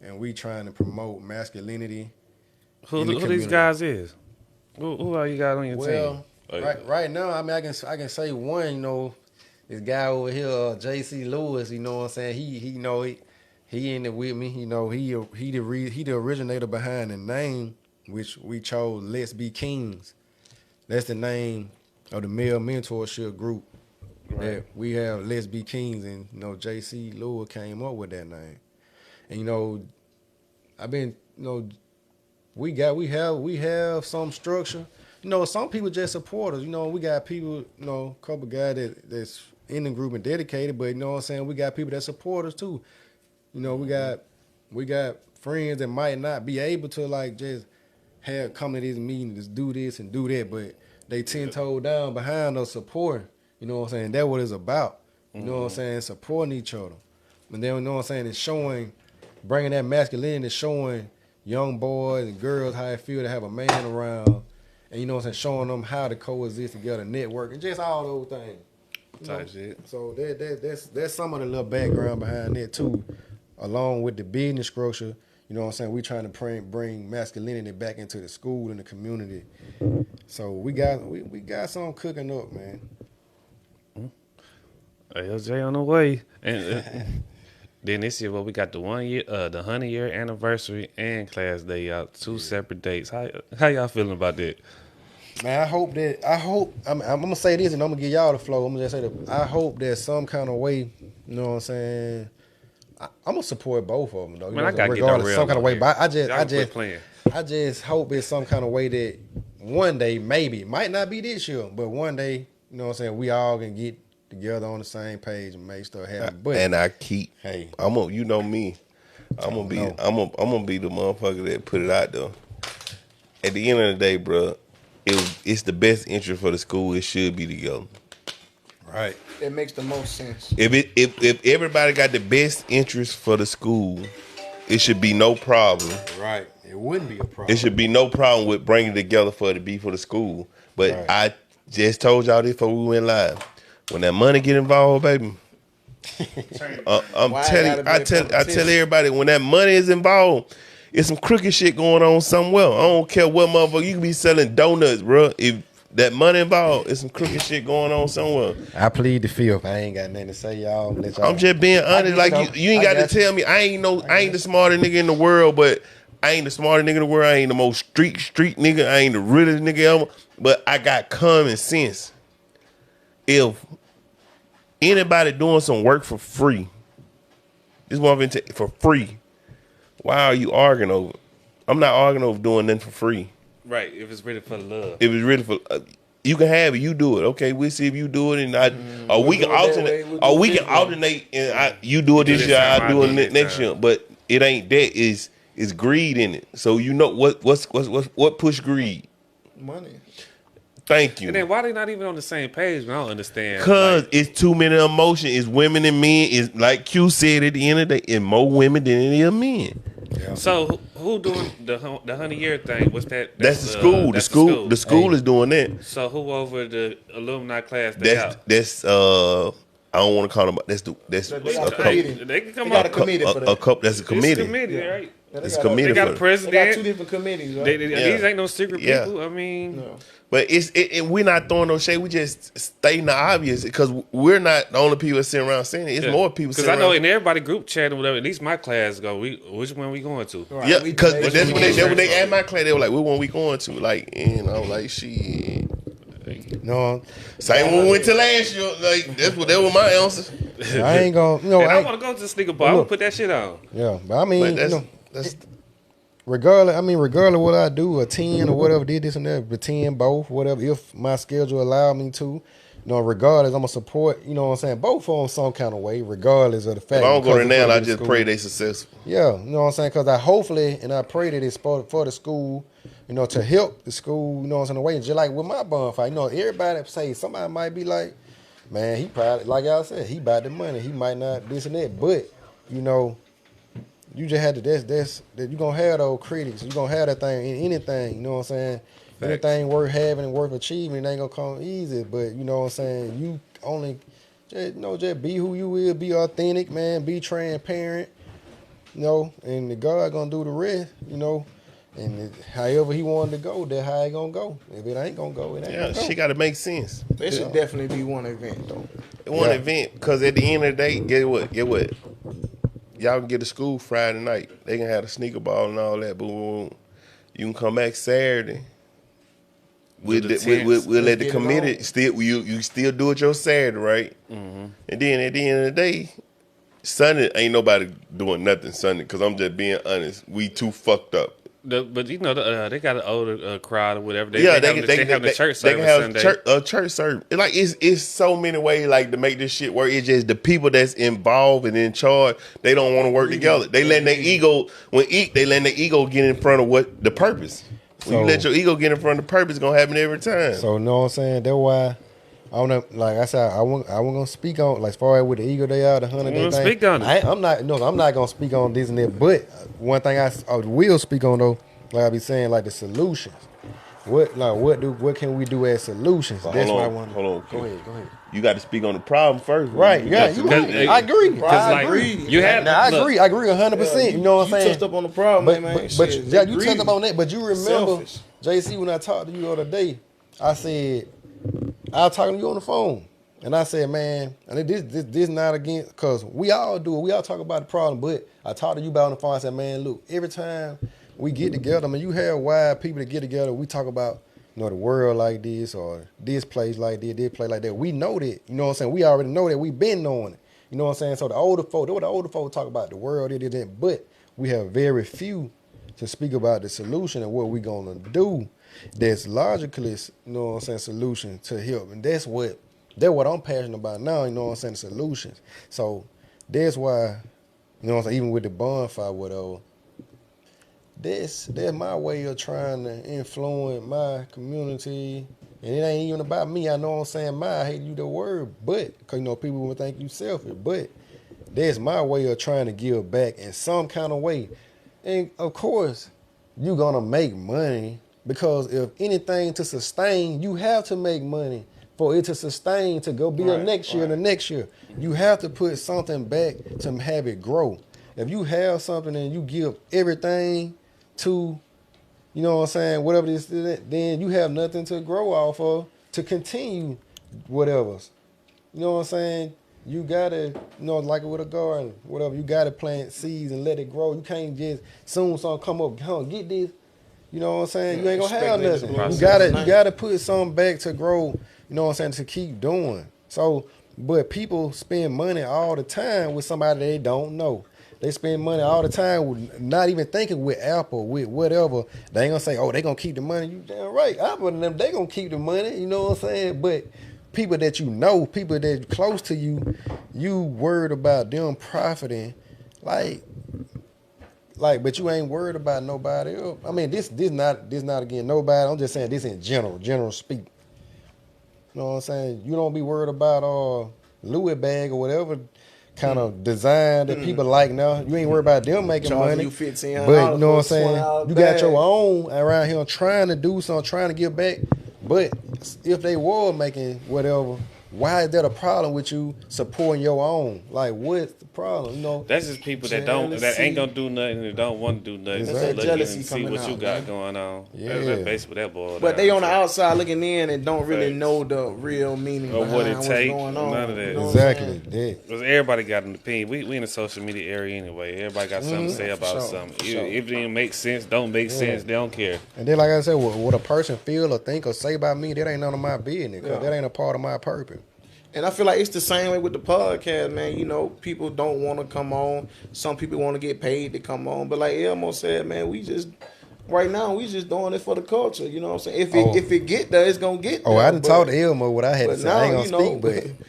and we trying to promote masculinity. Who these guys is? Who all you got on your team? Well, right now, I mean, I can say one. This guy over here, J.C. Lewis. You know what I'm saying? He in it with me. He the originator behind the name, which we chose. Let's Be Kings. That's the name of the male mentorship group that we have. Let's Be Kings, and J.C. Lewis came up with that name. And I've been we have some structure. Some people just support us. We got people, a couple guys that's in the group and dedicated, but you know what I'm saying, we got people that support us too. We got friends that might not be able to like just come to this meeting, just do this and do that, but they 10-toe down behind us supporting. You know what I'm saying? That's what it's about. You know what I'm saying? Supporting each other. And then, you know what I'm saying, it's bringing that masculinity, showing young boys and girls how it feel to have a man around, and you know what I'm saying, showing them how to coexist together, network, and just all those things. Type shit. So that's some of the little background behind that too, along with the business structure. You know what I'm saying? We trying to bring masculinity back into the school and the community. So we got something cooking up, man. LJ on the way. And then this year, we got the 100-year anniversary and class day out, 2 separate dates. How y'all feeling about that? Man, I'm gonna say this and I'm gonna give y'all the flow. I'm gonna just say that I hope that some kind of way, you know what I'm saying, I'm gonna support both of them though. Man, I gotta get that real some kind of way. But I just hope it's some kind of way that one day, maybe, might not be this year, but one day, you know what I'm saying, we all can get together on the same page and make stuff happen. But and I'm gonna, you know me, I'm gonna be the motherfucker that put it out there. At the end of the day, bro, it's the best interest for the school. It should be together. Right. It makes the most sense. If everybody got the best interest for the school, it should be no problem. Right. It wouldn't be a problem. It should be no problem with bringing it together for it to be for the school. But right. I just told y'all this before we went live. When that money get involved, baby, I tell everybody, when that money is involved, it's some crooked shit going on somewhere. I don't care what motherfucker, you can be selling donuts, bro. If that money involved, it's some crooked shit going on somewhere. I plead the fifth. I ain't got nothing to say, y'all. I'm just being honest. Like you ain't got to tell me. I ain't the smartest nigga in the world, but I ain't the smartest nigga in the world. I ain't the most street nigga. I ain't the realest nigga ever. But I got common sense. If anybody doing some work for free, this one for free, why are you arguing over it? I'm not arguing over doing nothing for free. Right, if it's really for love. If it's really for, you can have it. You do it. Okay, we'll see if you do it, and or we can alternate. Or we can alternate, and you do it this year, I do it next year. But it ain't that. It's greed in it. So you know what push greed? Money. Thank you. And then why they not even on the same page? I don't understand. Cause it's too many emotions. It's women and men. It's like Q said at the end of the day, it's more women than any of men. Yeah. So who doing the 100-year thing? What's that? That's the school. The school is doing that. So who over the alumni class? That's I don't want to call them. That's a committee. They can come got up a committee for that. That's a committee. It's a committee, right? It's a committee. They got a president. They got 2 different committees, right? These ain't no secret people. I mean, no. But we're not throwing no shade. We just stating the obvious because we're not the only people sitting around saying it. It's more people. Because I know in everybody group chat or whatever. At least my class go. Which one we going to? Right. Yeah, because that's when they at my class. They were like, "What one we going to?" Like, and I was like, "Shit." No, same when we went to last year. Like that was my answer. I ain't gonna. I want to go to the sneaker bar. I'm gonna put that shit on. Yeah, but I mean, that's. Regardless what I do, attend or whatever, did this and that, pretend both, whatever, if my schedule allowed me to, regardless, I'm going to support, you know what I'm saying, both of them some kind of way, regardless of the fact. If I don't go there now, I just pray they successful. Yeah, you know what I'm saying, because I pray that it's for the school, to help the school, you know what I'm saying, in a way, just like with my bonfire, everybody say, somebody might be like, man, he probably, like y'all said, he about the money, he might not this and that, but, you just had to, that's you're going to have those critics. You're going to have that thing in anything, you know what I'm saying? Facts. Anything worth having and worth achieving, it ain't going to come easy. But, you know what I'm saying? You only, just be who you will. Be authentic, man. Be transparent, and the God going to do the rest, And however he wanted to go, that's how it gonna go. If it ain't gonna go, it ain't Yeah, gonna go. shit got to make sense. There should definitely be one event though. One Yeah. event, because at the end of the day, get what? Y'all can get to school Friday night. They can have a sneaker ball and all that. Boom, boom, boom. You can come back Saturday. We'll the let tents. the Get it committee on. still you still do it your Saturday, right? Mm-hmm. And then at the end of the day, Sunday ain't nobody doing nothing Sunday. Because I'm just being honest, we too fucked up. But you know, they got an older crowd or whatever. They have can the church they can service have Sunday. church service. Like it's so many ways like to make this shit work. It's just the people that's involved and in charge. They don't want to work together. They letting their ego they letting their ego get in front of what the purpose. When you So- let your ego get in front of the purpose, it's gonna happen every time. So you know what I'm saying? That's why I wanna, like I said, I wasn't gonna speak on, like, as far as with the Eagle Day out, the 100 day We'll thing. speak on it. I'm not gonna speak on this and that. But one thing I will speak on though, like I be saying, like the solutions. What can we do as solutions? But That's hold what I on, want. hold on. Go ahead. You got to speak on the problem first. Right? Yeah, got you to- right. I agree. Because I like agree. you had, Now, I look, agree. I agree 100%. You know what I'm saying? You touched up on the problem, But, man. but Shit, yeah, they you touched up greedy. on that. But you remember, Selfish. JC, when I talked to you the other day, I said, I was talking to you on the phone. And I said, man, and this not again, because we all do it. We all talk about the problem. But I talked to you about it on the phone. I said, man, look, every time we get together, I mean, you have wide people that get together. We talk about, you know, the world like this or this place like this place like that. We know that. You know what I'm saying? We already know that. We've been knowing it. You know what I'm saying? So the older folk, what the older folk talk about the world, it. But we have very few to speak about the solution and what we gonna do that's logically, you know what I'm saying, solution to help. And that's what I'm passionate about now, you know what I'm saying, solutions. So that's why, you know what I'm saying, even with the bonfire, whatever, that's my way of trying to influence my community. And it ain't even about me. I know what I'm saying, I hate to use the word, but, because, you know, people would think you selfish, but that's my way of trying to give back in some kind of way. And, of course, you're going to make money because if anything to sustain, you have to make money for it to sustain, to go be a next year and the next year. You have to put something back to have it grow. If you have something and you give everything to, you know what I'm saying, whatever this is, then you have nothing to grow off of to continue whatever. You know what I'm saying? You gotta, you know, like with a garden, whatever, you gotta plant seeds and let it grow. You can't just soon something come up, get this. You know what I'm saying? You ain't gonna have Expect it to nothing. grow. You gotta put something back to grow, you know what I'm saying, to keep doing. So, but people spend money all the time with somebody they don't know. They spend money all the time with not even thinking with Apple, with whatever. They ain't gonna say, oh, they gonna keep the money. You damn right. Apple and them, they gonna keep the money, you know what I'm saying? But people that you know, people that close to you, you worried about them profiting, like, but you ain't worried about nobody else. I mean, this not again nobody. I'm just saying this in general speak. You know what I'm saying? You don't be worried about Louis bag or whatever kind of design that people like now. You ain't worried about them making Charging money. you $1,500 But you know what I'm for a saying? $20 You got bag. your own around here trying to do something, trying to give back. But if they were making whatever, why is that a problem with you supporting your own? Like, what's the problem? You know? that's just people that ain't gonna do nothing and don't want to do nothing. That's Just that looking jealousy and see coming what you out, got man. going on. Yeah. That's basically what that boy. But they on the outside looking in and don't really Facts. know the real meaning Or behind what it what's take, going on. none of that. You know what I'm Exactly. saying? That. Because everybody got an opinion. We in the social media area anyway. Everybody got something to say about sure, something. for If sure. it didn't make sense, don't make sense, they don't care. And then, like I said, what a person feel or think or say about me, that ain't none of my business. Because that ain't a part of my purpose. And I feel like it's the same way with the podcast, man. You know, people don't want to come on. Some people want to get paid to come on. But like Elmo said, man, we just doing it for the culture. You know what I'm saying? If it get there, it's gonna get there. Oh, I didn't talk to Elmo what I had to but say. I ain't now, gonna you know, speak,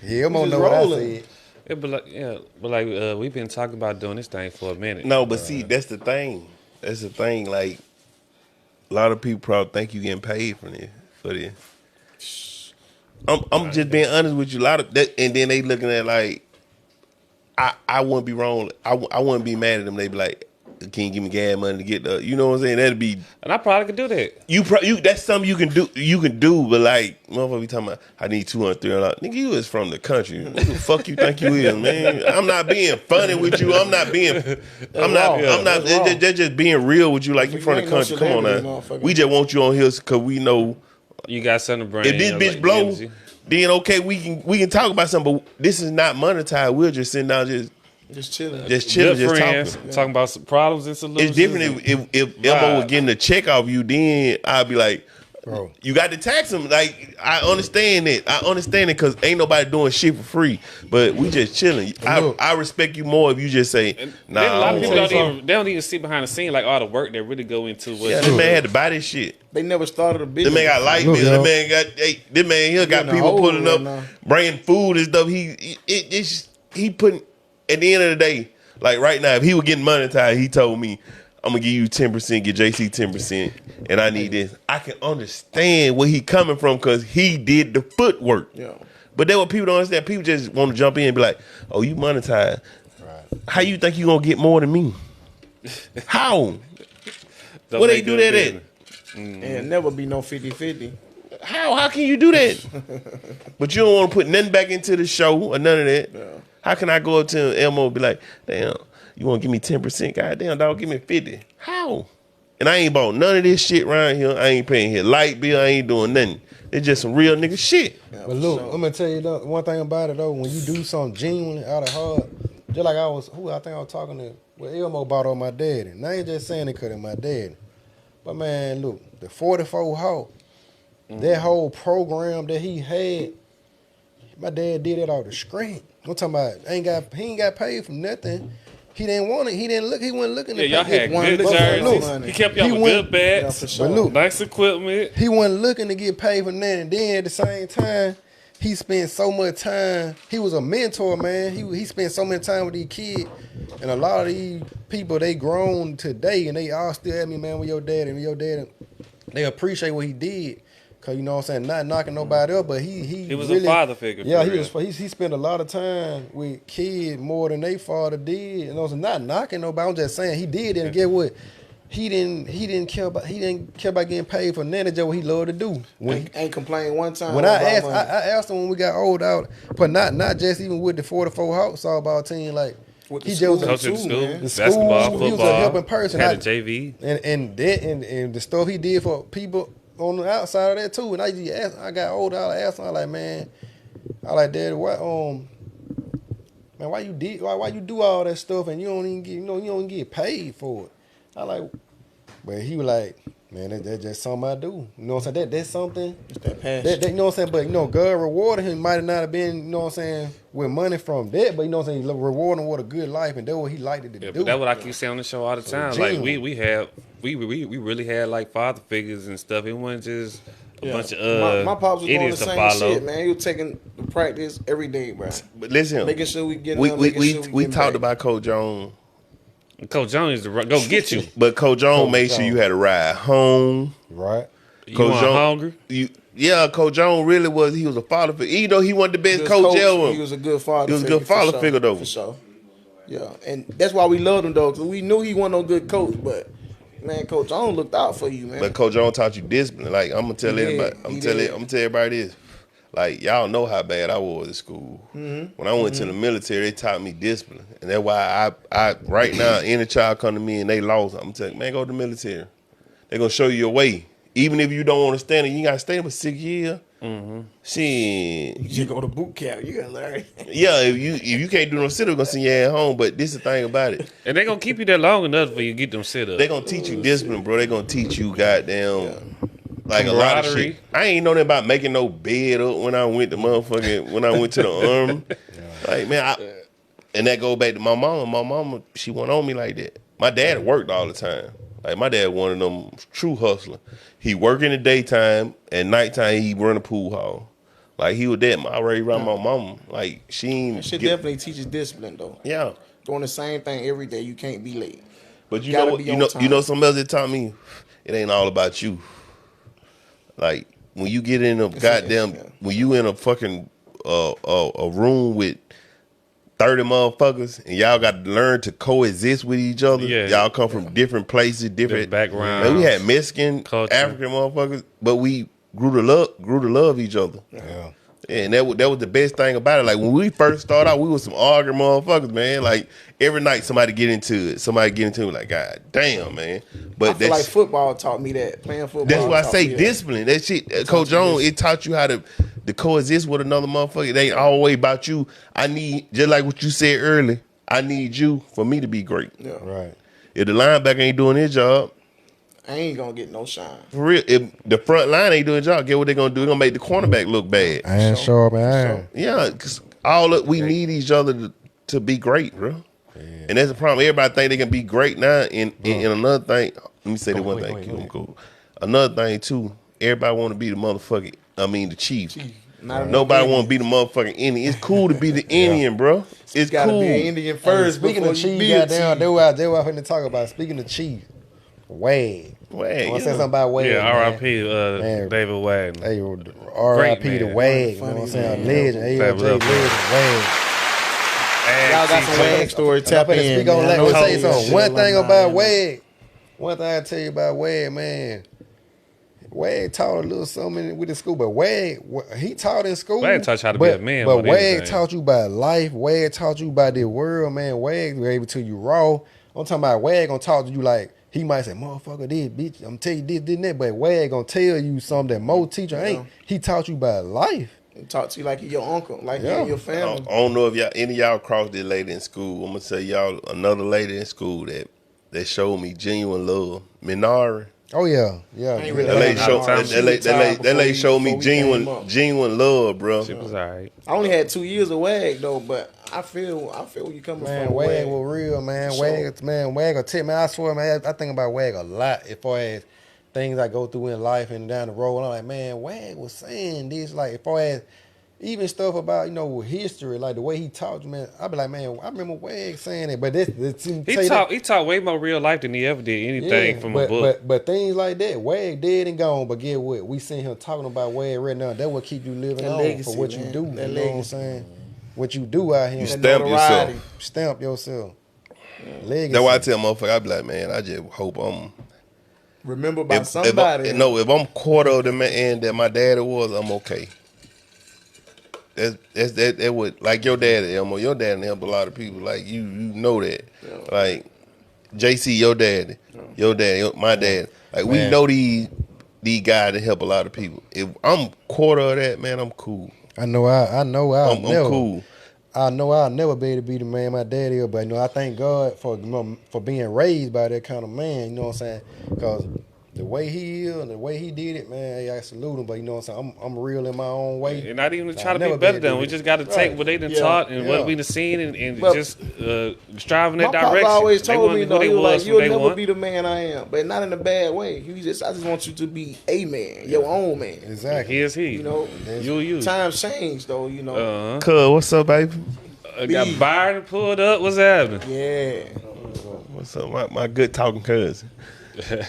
but we Elmo just know what I rolling. said. We've been talking about doing this thing for a minute. No, but see, that's the thing. That's the thing. Like, a lot of people probably think you getting paid for this. I'm just being honest with you. A lot of that, and then they looking at like, I wouldn't be wrong. I wouldn't be mad at them. They be like, can you give me gas money to get the, you know what I'm saying? That'd be, And I probably could do that. you that's something you can do, but like, motherfucker be talking about, I need 200, 300. Nigga, you is from the country. What the fuck you think you is, man? I'm not being funny with you. I'm not, they're just being real with you like you from the country. Come on now. We just want you on here because we know. You got something to bring. If this bitch blow, then okay, we can talk about something, but this is not monetized. We're just sitting down just chilling, Good just friends, talking about some problems and solutions. It's different if Elmo was getting a check off you, then I'd be like, bro, you got to tax him. Like, I understand it. Because ain't nobody doing shit for free. But we just chilling. I respect you more if you just say, nah. A lot of people don't even see behind the scene like all the work that really go into what. Yeah, this man had to buy this shit. They never started a business. This man got light bill. This man here got people pulling up, bringing food and stuff. He putting, at the end of the day, like right now, if he was getting monetized, he told me, I'm gonna give you 10%, get JC 10%, and I need this. I can understand where he coming from because he did the footwork. Yeah. But that's what people don't understand. People just want to jump in and be like, oh, you monetized. Right. How you think you gonna get more than me? How? Where they do that at? And never be no 50-50. How can you do that? But you don't want to put nothing back into the show or none of that. Yeah. How can I go up to Elmo and be like, damn, you want to give me 10%? Goddamn, dog, give me 50. How? And I ain't bought none of this shit around here. I ain't paying his light bill. I ain't doing nothing. It's just some real nigga shit. Yeah, but look, I'm gonna tell you though, one thing about it though, when you do something genuinely out of heart, just like I think I was talking to, well, Elmo bought on my daddy. And I ain't just saying it because of my daddy. But man, look, the 44 Hawk, that whole program that he had, my dad did it off the screen. I'm talking about he ain't got paid for nothing. He didn't want it. He wasn't looking to pay. Y'all had good jerseys. He kept y'all with good bats, sure. nice equipment. He wasn't looking to get paid for nothing. And then at the same time, he spent so much time. He was a mentor, man. He spent so much time with these kids. And a lot of these people, they grown today, and they all still at me, man, with your dad. And your dad, they appreciate what he did. Cause you know what I'm saying, not knocking nobody up, but he was really, a father figure. Yeah, he spent a lot of time with kids more than they father did. You know, so not knocking nobody. I'm just saying he did, and get what he didn't care about getting paid for nothing. Just what he loved to do. Ain't complained one time. When I asked him when we got old out, but not just even with the 44 Hawk softball team, like. He just was coaching school, man. basketball, football. He was a helping person. Had a JV, and the stuff he did for people on the outside of that too. And I got older. I asked him, I like, man, Daddy, what man, why you do all that stuff and you don't even get paid for it? I like, but he was like, man, that's just something I do. You know what I'm saying? That's something. It's that passion. You know what I'm saying? But God rewarded him. Might not have been, you know what I'm saying, with money from that, but you know what I'm saying, rewarding with a good life, and that's what he liked it to do. That's what I keep saying on the show all the time. Like we really had like father figures and stuff. It wasn't just a bunch of my pops was doing the same follow. shit, man. He was taking the practice every day, bro. But listen, making sure we get. We talked about Coach Jones. Coach Jones used to go get you. But Coach Jones made sure you had a ride home. Right. Coach Jones hungry? Coach Jones really was. He was a father figure. Even though he wasn't the best coach ever. He was a good father. He was a good father figure though. For sure. Yeah, and that's why we loved him though, because we knew he wasn't no good coach. But man, Coach Jones looked out for you, man. But Coach Jones taught you discipline. Like I'm gonna tell everybody. I'm gonna tell everybody this. Like, y'all know how bad I was at school. Mm-hmm. When I went to the military, they taught me discipline. And that's why I right now, any child come to me and they lost, I'm telling you, man, go to the military. They're going to show you your way. Even if you don't understand it, you got to stay there for 6 years. Mm-hmm. Shit. You go to boot camp, you got to learn. Yeah, if you can't do no sit-up, they're going to send your ass home. But this is the thing about it. And they're going to keep you there long enough for you to get them sit-ups. They're going to teach you discipline, bro. They're going to teach you goddamn... Like a lot of shit. I ain't know nothing about making no bed up when I went to the army. Like, man, and that go back to my mama. My mama, she went on me like that. My dad worked all the time. Like, my dad one of them true hustler. He work in the daytime, and nighttime he run a pool hall. Like, he was that. I already around my mama. Like, she definitely teaches discipline, though. Yeah. Doing the same thing every day, you can't be late. But you know something else that taught me? It ain't all about you. Like, when you get in a when you in a fucking a room with 30 motherfuckers, and y'all got to learn to coexist with each other. Yeah. Y'all come from different places, different backgrounds. Man, we had Mexican, Culture. African motherfuckers, but we grew to love each other. Yeah. And that was the best thing about it. Like when we first started out, we was some arguing motherfuckers, man. Like every night somebody get into it. Like, God damn, man. But I feel like football taught me that. Playing football. that's why I taught say me that. discipline. That shit, Coach Jones, it taught you how to coexist with another motherfucker. It ain't always about you. I need, just like what you said earlier, I need you for me to be great. Yeah. Right. If the linebacker ain't doing his job, I ain't gonna get no shine. for real, if the front line ain't doing his job, get what they gonna do? They're gonna make the cornerback look bad. Iron sharp iron. Yeah, because we need each other to be great, bro. Yeah. And that's the problem. Everybody think they can be great now. And another thing, let me say that one thing. Keep them cool. Another thing too, everybody want to be the chief. Nobody want to be the motherfucking Indian. It's cool to be the Indian, bro. It's Gotta cool. be an Indian first. Speaking of Chief, goddamn, they were finna talk about. Speaking of Chief, Wag. I want to say something about Wag. Yeah, man. R.I.P. Man. David Wagner. Hey, R.I.P. to man. Wag. You know what I'm saying? Legend. ALJ legend. Wag. Y'all got some Wag story. Tap I'm finna in. speak on man. that. I know Let me tell you it's something. shit One thing alumni, about man. Wag. One thing I tell you about Wag, man. Wag taught a little something with the school, but Wag, he taught in school. Wag taught you how to be a man But more than Wag anything. taught you about life. Wag taught you about the world, man. Wag was able to you raw. I'm talking about Wag gonna talk to you like, he might say, motherfucker, this, bitch, I'm tell you this, and that, but Wag gonna tell you something that most teacher ain't. He taught you about life. He talk to you like he your uncle, like Yeah. he your I family. don't know if any of y'all crossed this lady in school. I'm gonna tell y'all another lady in school that showed me genuine love. Minari. Oh yeah, yeah. I ain't really That lady had showed no time. She retired that lady before showed we me came up. genuine love, bro. It was all right. I only had 2 years of Wag though, but I feel where you coming Man, from. Wag was real, man. For Wag will tell me. I swear, man. I think about Wag a lot as far as things I go through in life and down the road. And I'm like, man, Wag was saying this, like as far as even stuff about history, like the way he talked, man. I be like, man, I remember Wag saying it, but He taught way more real life than he ever did anything from a book. But things like that, Wag dead and gone. But get what? We seen him talking about Wag right now. That what keep you living That on legacy, for what man. you do. That you know what I'm legacy. saying? What you do out here. You That stamp notoriety. yourself. Stamp yourself. Legacy. That's why I tell motherfucker, I be like, man, I just hope I'm Remember by if somebody. if I'm quarter of the man that my daddy was, I'm okay. That would like your daddy, Elmo. Your daddy helped a lot of people. Like you know that. Yeah. Like JC, your daddy, my dad. Like we Man. know these guys that help a lot of people. If I'm quarter of that, man, I'm cool. I know I'll I'm never. cool. I know I'll never be able to be the man my daddy is, but I thank God for being raised by that kind of man. You know what I'm saying? Because the way he is and the way he did it, man, hey, I salute him. But you know what I'm saying? I'm real in my own way. And not even to try I'll to be never better be able than to them. We do just it. got to take Right. what they done Yeah. taught and Yeah. what we done seen and But- just strive in My that pop direction. always They told wasn't me who though, they he was was like, who you'll they never want. be the man I am, but not in a bad way. I just want you to be a man, your own man. Exactly. He is he. You know, You. times change though. You know, Cuz, what's up, baby? I got Byron pulled up. What's happening? yeah, What's up, my good talking cousin? yeah,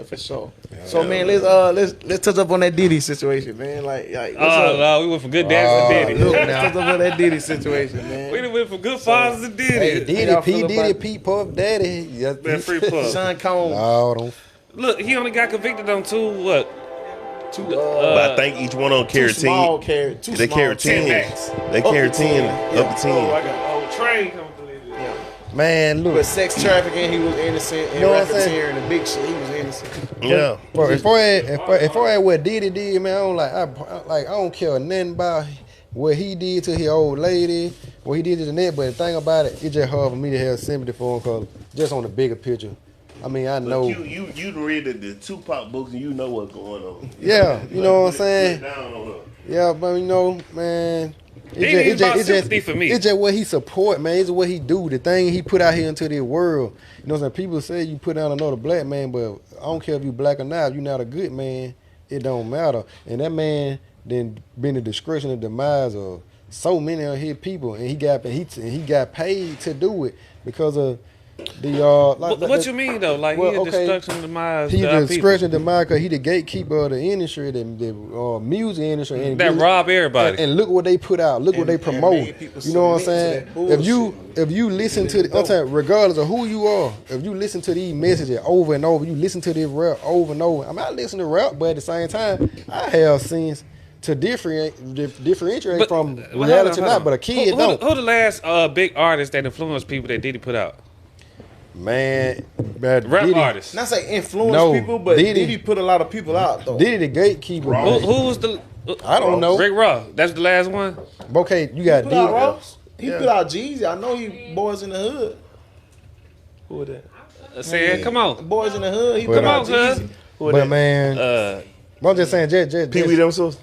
for sure. So man, let's touch up on that Diddy situation, man. Like what's Oh up? no, we went from good dads to Diddy. Look, let's touch up on that Diddy situation, man. We done went from good fathers to Diddy. Hey, How Diddy, y'all P feel Diddy, about- P Puff Daddy. Yeah, That free puff. Sean Combs, No, don't. Look, he only got convicted on two But I think each one on too carry small, 10. too They small. carry 10 10. max. They carry Up to 10, 10, up to 10. Oh, I got a whole train coming through this. Yeah. Man, look. But sex trafficking, he was innocent, and You know what I'm saying? racketeering and the big shit, he was innocent. Yeah. Bro, if I had what Diddy did, man, I don't care nothing about what he did to his old lady, what he did to the net. But the thing about it, it's just hard for me to have sympathy for him, cause just on the bigger picture. I mean, I know. You read the Tupac books and you know what's going on. Yeah, you know what I'm saying. Down on her. Yeah, but you know, man. He ain't about sympathy for me. It's just what he support, man. It's what he do. The thing he put out here into this world. You know what I'm saying? People say you put down another black man, but I don't care if you black or not. If you're not a good man, it don't matter. And that man then been the destruction and demise of so many of his people, and he got paid to do it because of What you mean though? Like he a destruction of the minds. He the destruction of the mind because he the gatekeeper of the industry, the music industry, and that rob everybody. And look what they put out. Look what they promote. You know what I'm saying? If you listen to I'm saying, regardless of who you are, if you listen to these messages over and over, you listen to this rap over and over. I mean, I listen to rap, but at the same time, I have scenes to differentiate from reality not, but a kid don't. Who the last big artist that influenced people that Diddy put out? Man, rap Diddy, artists. Not say influence people, but Diddy put a lot of people out though. Diddy the gatekeeper. Who was the? I don't know. Rick Ross. That's the last one. Okay, you got Diddy. Ross. He put out Jeezy. I know he Boys in the Hood. Who was that? Saying, come on, Boys in the Hood. He put out Jeezy. But man, I'm just saying, just Pee Wee themselves.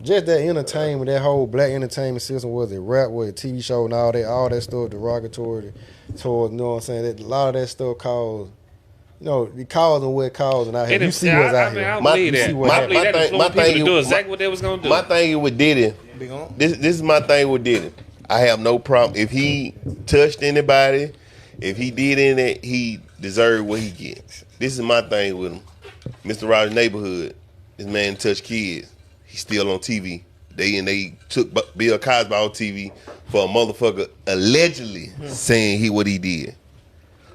Just that entertainment, that whole black entertainment system, was it rap, was it TV show, and all that stuff derogatory towards, you know what I'm saying? That, a lot of that stuff caused, it caused and what it caused, and out here. You see what's out here. I believe that. I believe that influenced people to do exactly what they was gonna do. My thing with Diddy, this is my thing with Diddy. I have no problem if he touched anybody, if he did anything, he deserved what he gets. This is my thing with him, Mr. Rogers' Neighborhood. This man touched kids. He's still on TV. They took Bill Cosby off TV for a motherfucker allegedly saying what he did.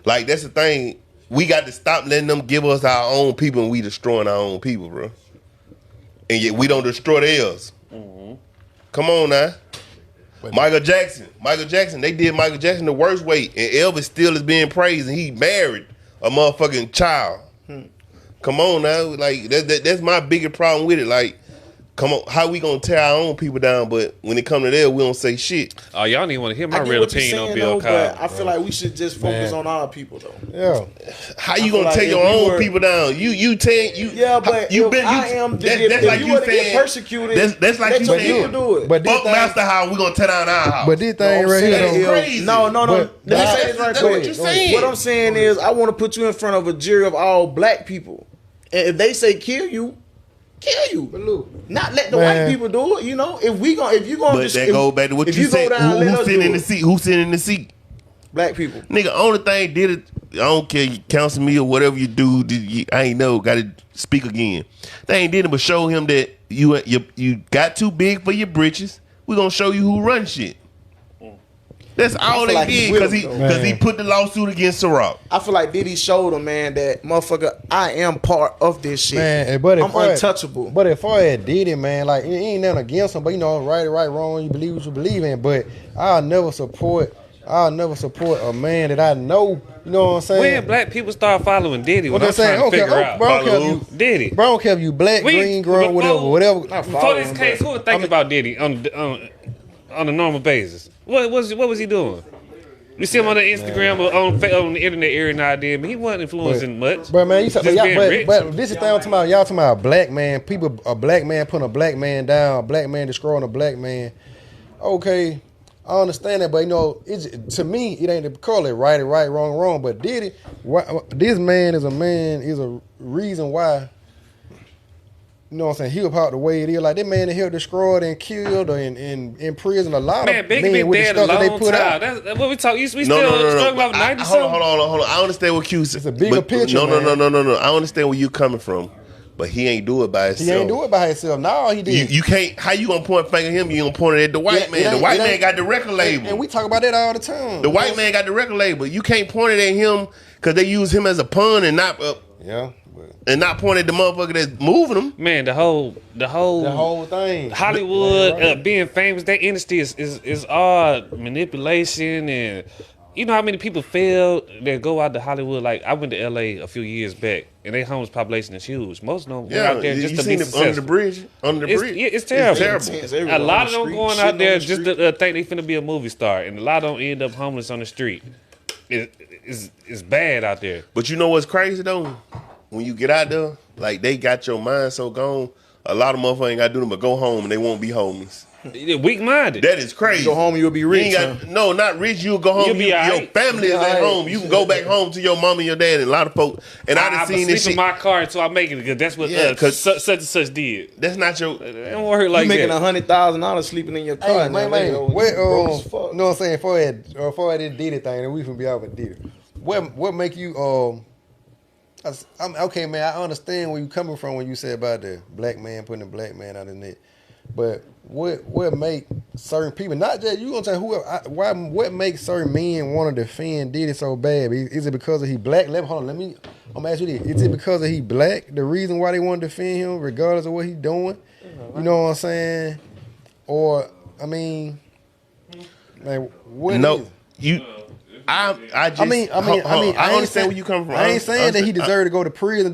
Like, that's the thing. We got to stop letting them give us our own people, and we destroying our own people, bro. And yet we don't destroy theirs. Come on now. Michael Jackson. They did Michael Jackson the worst way, and Elvis still is being praised, and he married a motherfucking child. Come on now, like that's my biggest problem with it. Like, come on, how we gonna tear our own people down? But when it come to that, we don't say shit. Oh, y'all don't even want to hear my real opinion on Bill Cosby. I feel like we should just focus on our people, though. Yeah. How you gonna tear your own people down? Yeah, but you been. That's like you saying persecuted. That's like you saying. Do it. But fuck Master House, we gonna tear down our house. But this thing right here, crazy. No. Let me say this right quick. What you saying? What I'm saying is, I want to put you in front of a jury of all black people. And if they say kill you. But look, not let the white people do it. If you gonna but that go back to what you said. Who's sitting in the seat? Who's sitting in the seat? Black people. Nigga, only thing did it. I don't care. You counsel me or whatever you do. I ain't know. Got to speak again. They ain't did it but show him that you got too big for your britches. We gonna show you who run shit. That's all they did because he put the lawsuit against Ciroc. I feel like Diddy showed him, man, that motherfucker, I am part of this shit. Man, but I'm untouchable. But as far as Diddy, man, like it ain't nothing against him, but right, wrong, you believe what you believe in. But I'll never support a man that I know. You know what I'm saying? When black people start following Diddy, what I'm trying to figure out. Diddy. Bro, I don't care if you black, green, grown, whatever. Before this case, who would think about Diddy on a normal basis? What was he doing? You see him on the Instagram or on the internet every now and then, but he wasn't influencing much. But man, but this is the thing I'm talking about. Y'all talking about black man, people, a black man putting a black man down, a black man destroying a black man. Okay, I understand that, but to me, it ain't to call it right, wrong. But Diddy, this man is a reason why. You know what I'm saying? Hip hop the way it is. Like, that man in here destroyed and killed or in prison a lot of men with the stuff that they put out. That's what we talk. We still talking about 90 something. Hold on. I understand what Q said. It's a bigger picture. No. I understand where you coming from. But he ain't do it by himself. He ain't do it by himself. No, he did. You can't. How you gonna point a finger at him? You gonna point it at the white man? The white man got the record label. And we talk about that all the time. The white man got the record label. You can't point it at him because they use him as a pun and not. And not point at the motherfucker that's moving them. Man, the whole thing. Hollywood being famous, that industry is all manipulation, and you know how many people fail that go out to Hollywood. Like, I went to LA a few years back, and their homeless population is huge. Most of them went out there just to be successful. Under the bridge. It's terrible. A lot of them going out there just to think they finna be a movie star, and a lot of them end up homeless on the street. It's bad out there. But you know what's crazy though? When you get out there, like, they got your mind so gone, a lot of motherfuckers ain't got to do them but go home and they won't be homeless. Weak-minded. That is crazy. You go home and you'll be rich. No, not rich. You'll go home. Your family is at home. You can go back home to your mom and your dad and a lot of folks. And I done seen this shit. In my car until I make it because that's what such and such did. That's not your. It don't work like that. You making $100,000 sleeping in your car. Hey, man. You know what I'm saying? For that Diddy thing, and we can be out with Diddy. what make you I'm okay, man. I understand where you coming from when you say about the black man putting the black man out of the net. But what make certain people, not just you gonna tell whoever, what makes certain men want to defend Diddy so bad? Is it because of he black? I'm gonna ask you this: is it because of he black? The reason why they want to defend him, regardless of what he's doing, you know what I'm saying? Or I mean, like what? No, is? you. I understand where you come from. I ain't saying that he deserved to go to prison.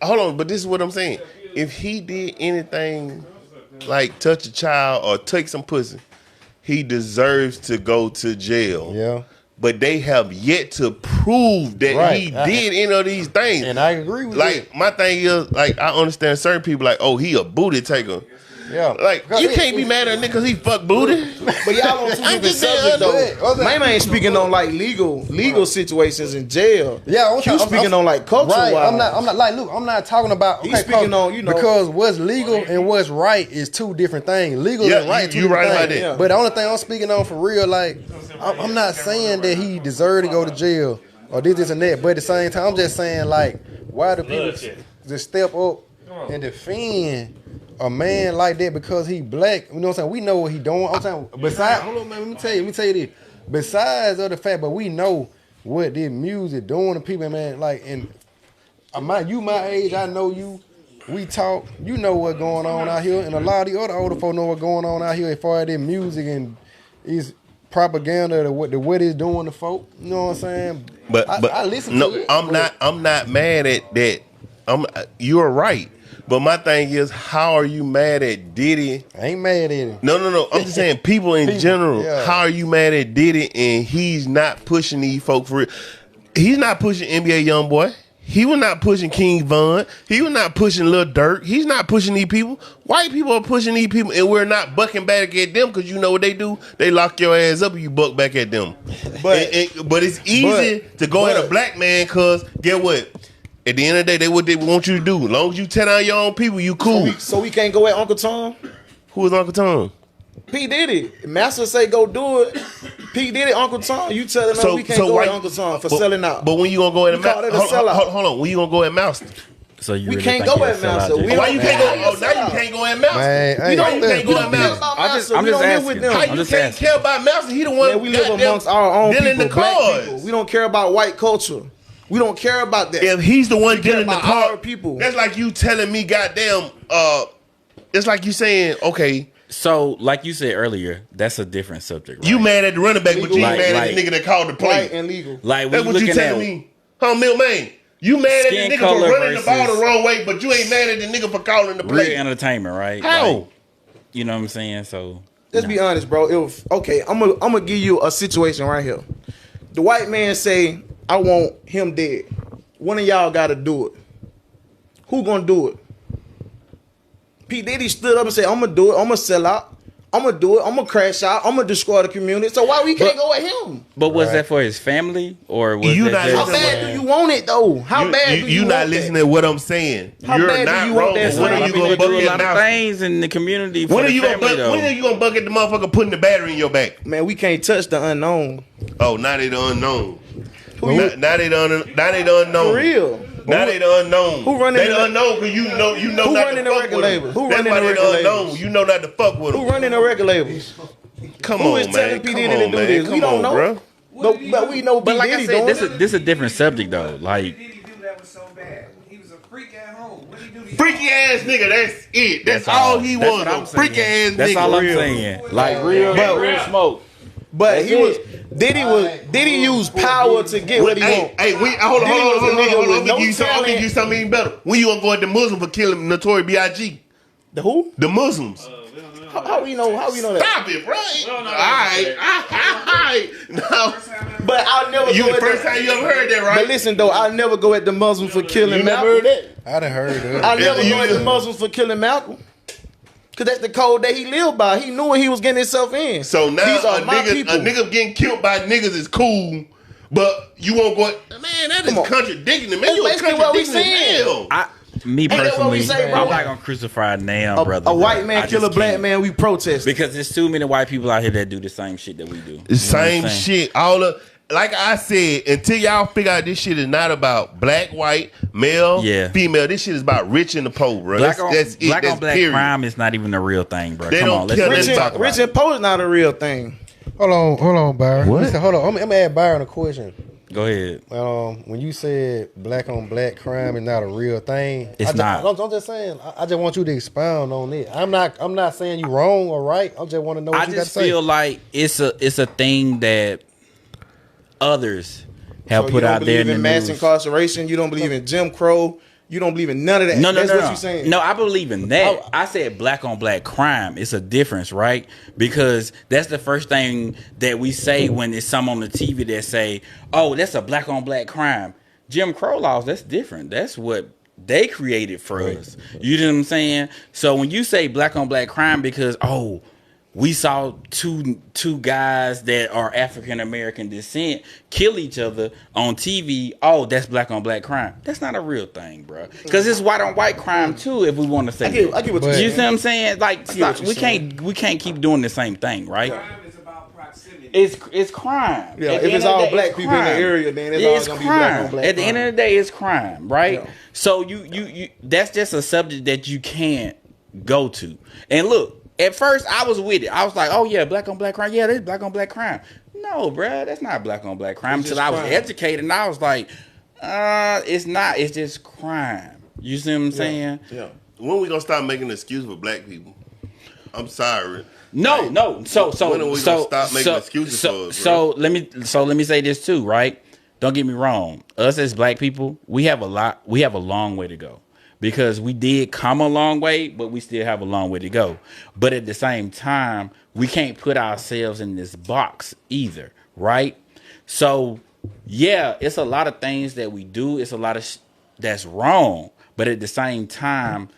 Hold on, but this is what I'm saying. If he did anything like touch a child or take some pussy, he deserves to go to jail. Yeah. But they have yet to prove that he did any of these things. And I agree with like, my thing is, like, I understand certain people like, oh, he a booty taker. Yeah. Like, you can't be mad at a nigga because he fuck booty. But y'all on two different subjects, though. My man ain't speaking on, like, legal situations in jail. Yeah, you speaking on, like, culture. Right. I'm not, like, look, I'm not talking about. He's speaking on, you know. Because what's legal and what's right is two different things. Legal and right, you right about that. Yeah. But the only thing I'm speaking on for real, like, I'm not saying that he deserved to go to jail or this and that. But at the same time, I'm just saying, like, why do people just step up and defend a man like that because he black? You know what I'm saying? We know what he doing. I'm saying, besides, hold on, man, let me tell you this. Besides other fact, but we know what this music doing to people, man. Like, and you my age, I know you. We talk, you know what's going on out here, and a lot of the other older folk know what's going on out here as far as their music and is propaganda to what it's doing to folk. You know what I'm saying? But I listen to it. I'm not mad at that. You're right. But my thing is, how are you mad at Diddy? I ain't mad at him. No. I'm just saying, people in general. Yeah. How are you mad at Diddy and he's not pushing these folk for real? He's not pushing NBA YoungBoy. He was not pushing King Von. He was not pushing Lil Durk. He's not pushing these people. White people are pushing these people, and we're not bucking back at them because you know what they do? They lock your ass up and you buck back at them. But it's easy to go at a black man because, get what? At the end of the day, they what they want you to do. As long as you tell down your own people, you cool. So we can't go at Uncle Tom? Who is Uncle Tom? P. Diddy. Master say go do it. P. Diddy, Uncle Tom. You telling us we can't go at Uncle Tom for selling out. But when you gonna go at Master? Hold on. When you gonna go at Master? So you we really can't go at Master. Why you can't go? Oh, now you can't go at Master. Man, you can't go at Master. I'm just asking. How you can't care about Master? He the one. Man, we live amongst our own dealing people, the cards. people. We don't care about white culture. We don't care about that. If he's the one dealing the our card, people. That's like you telling me, goddamn. It's like you saying, okay. So, like you said earlier, that's a different subject. Right? You mad at the running back, but you ain't mad at the nigga that called the play. Right and legal. Like that's what you telling me, huh, Milkman? You mad at the nigga for running the ball the wrong way, but you ain't mad at the nigga for calling the play. Real entertainment, right? How? Like, you know what I'm saying? So let's be honest, bro. I'm gonna give you a situation right here. The white man say, I want him dead. One of y'all gotta do it. Who gonna do it? P. Diddy stood up and said, I'm gonna do it. I'm gonna sell out. I'm gonna do it. I'm gonna crash out. I'm gonna destroy the community. So why we can't go at him? But was that for his family or was that how bad do you want it though? How bad do you want not listening to what I'm saying? How You're bad not do you want wrong. that? When are you gonna buck do a lot at of things in the community? When are you gonna buck at the motherfucker putting the battery in your back? Man, we can't touch the unknown. Oh, now they the unknown. Now they the unknown. For real. Now they the unknown. Who running the unknown because you know who not running to the fuck record with label? them. Who That's running why the they record the unknown. labels? You know not to fuck with them. Who running the record labels? Come Who on, is man. telling P. Come Diddy to on, do man. this? We don't know. Bro. But we know But P. like Diddy I said, doing it. this a different subject though. Like Diddy do that was so bad? He was a freak at home. What did he do to you? Freaky ass nigga. That's it. That's all he That's was. what I'm A freaky saying. ass That's nigga. all I'm Real. saying. Like real smoke. But Diddy used power to get what he want. Hey, hold Diddy was a nigga on. with I'm no gonna give you something even better. When you gonna go at the Muslim for killing Notorious B.I.G.? The who? The Muslims. How we know that? Stop it, bro. Alright. No. But I'll never You go the at first time you ever heard that, right? But listen though, I'll never go at the Muslims for killing You Malcolm. never heard that? I done heard that. I'll never go at the Muslims for killing Malcolm. Cause that's the code that he lived by. He knew what he was getting himself in. So now these are a my people. nigga getting killed by niggas is cool, but you won't go. Man, that is contradicting to me. That's You basically what we contradicting as saying. hell. Me that what we personally, say, bro? I'm not gonna crucify now, brother. A white man I kill a just black can't. man, we protest. Because there's too many white people out here that do the same shit that we do. The same shit. All of like I said, until y'all figure out this shit is not about black, white, male, female. This shit is about rich and the poor, bro. Black That's it. black That's on black period. crime is not even a real thing, bro. They Come don't on, let's care Rich nothing and, rich and poor is not a real thing. Hold on, Byron. What? Listen, hold on. I'm gonna ask Byron a question. Go ahead. When you said black on black crime is not a real thing, It's not. I'm just saying. I just want you to expound on it. I'm not saying you wrong or right. I just want to know what I you got to just say. feel like it's a thing that others have So put you don't out there in believe the in mass news. incarceration. You don't believe in Jim Crow. You don't believe in none of that. No, That's what no. you're saying. No, I believe in that. I said black on black crime. It's a difference, right? Because that's the first thing that we say when it's some on the TV that say, "Oh, that's a black on black crime." Jim Crow laws, that's different. That's what they created for us. You know what I'm saying? So when you say black on black crime, because we saw two guys that are African American descent kill each other on TV. Oh, that's black on black crime. That's not a real thing, bro. Because it's white on white crime too. If we want to say, I get what you're saying. you see what I'm saying? Like, get what we you're can't keep doing the same thing, right? Crime is about proximity. It's crime. Yeah, At the if it's end of the all day, black it's people in the crime. area, then it's always gonna be black on black At the end crime. of the day, it's crime, right? Yeah. So you that's just a subject that you can't go to. And look, at first I was with it. I was like, oh yeah, black on black crime. Yeah, that's black on black crime. No, bruh, that's not black on black crime. It's Until just I was crime. educated and I was like, it's not. It's just crime. You see what I'm saying? Yeah. When we gonna stop making an excuse for black people? I'm sorry. No. So when are we gonna stop making excuses for us, so let me say this too, right? Don't get me wrong. Us as black people, we have a long way to go. Because we did come a long way, but we still have a long way to go. But at the same time, we can't put ourselves in this box either, right? So, yeah, it's a lot of things that we do. It's a lot of that's wrong. But at the same time,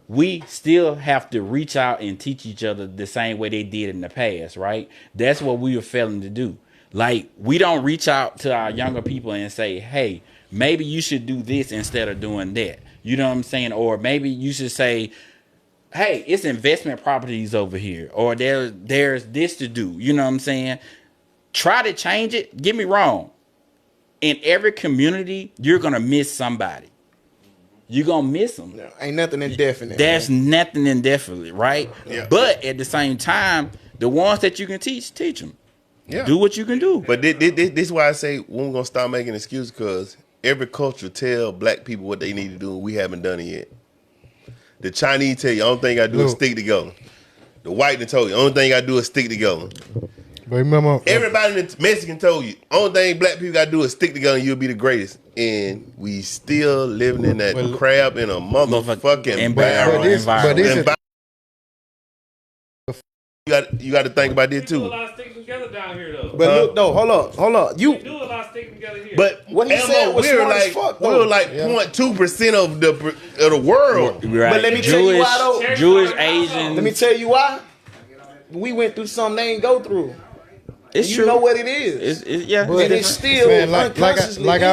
we still have to reach out and teach each other the same way they did in the past, right? That's what we are failing to do. Like, we don't reach out to our younger people and say, hey, maybe you should do this instead of doing that. You know what I'm saying? Or maybe you should say, hey, it's investment properties over here. Or there's this to do. You know what I'm saying? Try to change it. Get me wrong. In every community, you're going to miss somebody. You're going to miss them. No, ain't nothing indefinite. There's nothing indefinite, right? Yeah. But at the same time, the ones that you can teach them. Yeah. Do what you can do. But this is why I say when we're gonna start making excuses, because every culture tell black people what they need to do, and we haven't done it yet. The Chinese tell you, only thing I do is stick together. The white done told you, only thing I do is stick together. But remember, Everybody in the Mexican told you, only thing black people got to do is stick together and you'll be the greatest. And we still living in that crab in a motherfucking environment. barrel. but this is, You got to think about this We do a too. lot of sticking together down here, though. But look, though, hold up. We do a lot of sticking together here. But What he said was we're smart as like fuck, we though. were like 0.2% of the world. Right. But let me tell you why, though. Jewish, Asian. Let me tell you why. We went through something they ain't go through. It's You true. know what it is. Yeah. And it's still man, unconsciously what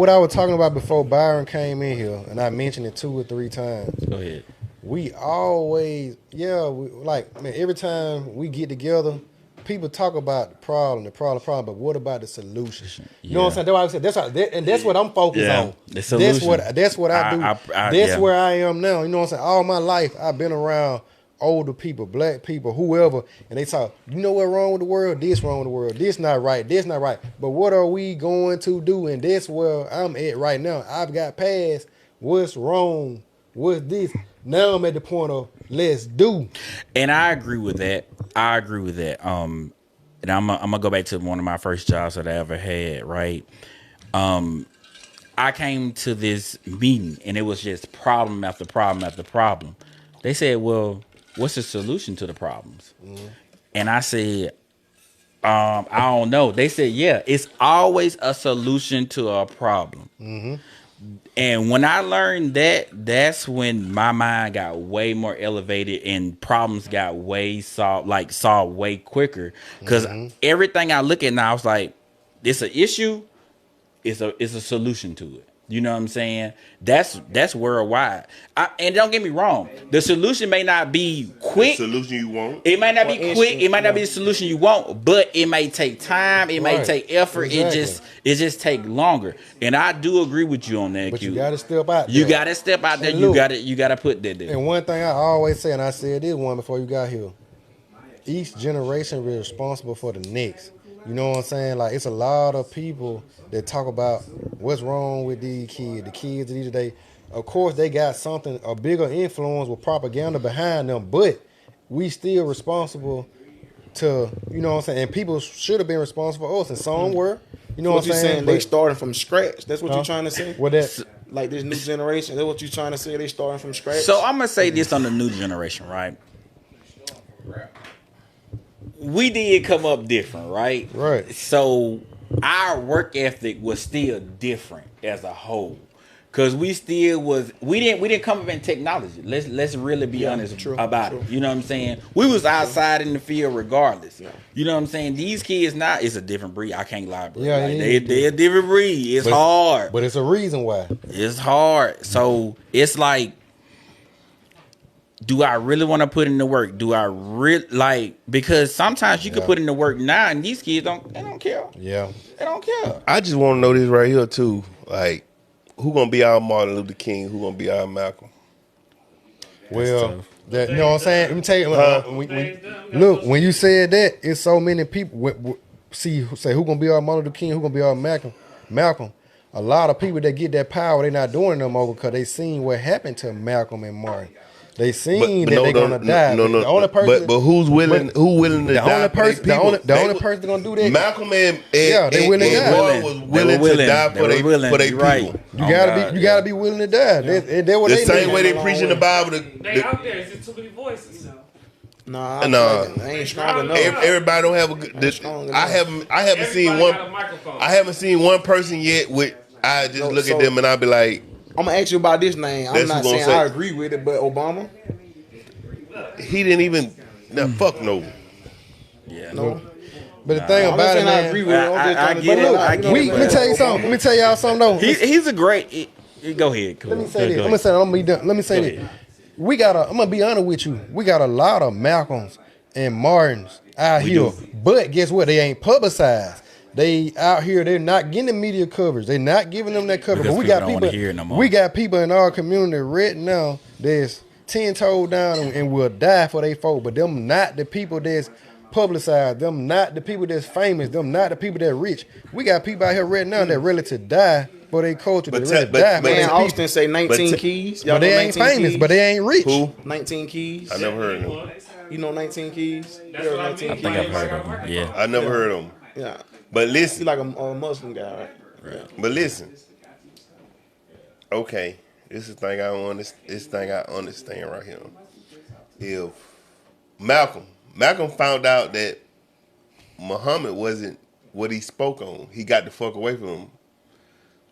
I was talking about before Byron came in here, and I mentioned it 2 or 3 times. Go ahead. We always, man, every time we get together, people talk about the problem, but what about the solution? You know what I'm saying? That's why I said that's what I'm focused on. The solution. That's what I do. That's yeah. where I am now. You know what I'm saying? All my life I've been around older people, black people, whoever, and they talk, you know what's wrong with the world? This wrong with the world. This not right. This not right. But what are we going to do? And that's where I'm at right now. I've got past what's wrong, what's this. Now I'm at the point of let's do. And I agree with that. And I'm gonna go back to one of my first jobs that I ever had, right? I came to this meeting and it was just problem after problem after problem. They said, well, what's the solution to the problems? Mm-hmm. And I said, I don't know. They said, yeah, it's always a solution to a problem. Mm-hmm. And when I learned that, that's when my mind got way more elevated and problems got solved way quicker. Because everything I look at now, I was like, it's an issue, it's a solution to it. You know what I'm saying? That's worldwide. And don't get me wrong, the solution may not be quick. The solution you want. It might not be Or quick. instant, It might not be yeah. the solution you want, but it may take time. It may Right. take effort. Exactly. It just take longer. And I do agree with you on that. But Q. you got to step out there. You got to step out there. And You look, got to put that there. And one thing I always say, and I said this one before you got here, each generation is responsible for the next. You know what I'm saying? Like, it's a lot of people that talk about what's wrong with these kids, the kids of these today. Of course, they got something, a bigger influence with propaganda behind them, but we still responsible to, you know what I'm saying? And people should have been responsible for us, and some were. You know What what you I'm saying? saying? They But- starting from scratch. That's what Huh? you're trying to say. What that? Like this new generation. That's what you're trying to say. They starting from scratch. So I'm gonna say this on the new generation, right? We did come up different, right? Right. So our work ethic was still different as a whole. Cause we didn't come up in technology. Let's really be honest about it. You know what I'm saying? We was outside in the field regardless. You know what I'm saying? These kids now, it's a different breed. I can't lie, bro. Yeah, Like, it is. they're a different breed. It's But- hard. But it's a reason why. It's hard. So it's like, do I really want to put in the work? Do I really like, because sometimes you can Yeah. put in the work now and these kids don't care. Yeah. They don't care. I just want to know this right here too. Like, who gonna be our Martin Luther King? Who gonna be our Malcolm? Well, that, you know what I'm saying? Let me tell you. Look, when you said that, it's so many people. Say who gonna be our Martin Luther King? Who gonna be our Malcolm? Malcolm. A lot of people that get that power, they not doing it no more because they seen what happened to Malcolm and Martin. They seen that they're gonna die. No, The only person, but who's willing? Who willing to the die? only for their person, the people? only They person gonna do that. Malcolm and Yeah, they willing to die. Martin was willing to die for their You're people. right. You Oh, gotta God, be, you gotta be willing to die. They're what The they same need. way they preach in the Bible. They out there. It's just too many voices. Nah, Nah. they ain't strong enough. Everybody don't have a good. strong enough. I haven't seen Everybody one. got a microphone. I haven't seen one person yet with. I just look so- at them and I be like, I'm gonna ask you about this name. I'm That's not who gonna saying say. I agree with it, but Obama, he didn't even. Nah, fuck no. Yeah. no. But the thing I'm not about it, saying I man, agree with it. I'm just I trying to get put it. it out. I You get know it. what let I'm me tell you saying? something. Let me tell y'all something though. He's a great. Go ahead. Cool. Let me say this. Go I'm gonna be done. Let me say Go this. ahead. I'm gonna be honest with you. We got a lot of Malcolms and Martins out We here, do. but guess what? They ain't publicized. They out here. They're not getting the media coverage. They're not giving them that coverage. Because But we people got don't wanna hear it no more. We got people in our community right now that's 10 toes down and will die for they folk. But them not the people that's publicized. Them not the people that's famous. Them not the people that rich. We got people out here right now that ready to die for their culture. But They ready to but- die for but- their Man, people. Austin say 19 But keys. Y'all But know they ain't 19 famous. keys? But they ain't rich. Who? 19 keys. I never heard of him. You know 19 keys? That's You heard what I 19 mean. I think I've heard of him. Yeah. I never heard of him. Yeah. But He's listen, like a Muslim guy, right? but listen. Okay, this is the thing I want. This thing I understand right here. If Malcolm found out that Muhammad wasn't what he spoke on, he got the fuck away from him.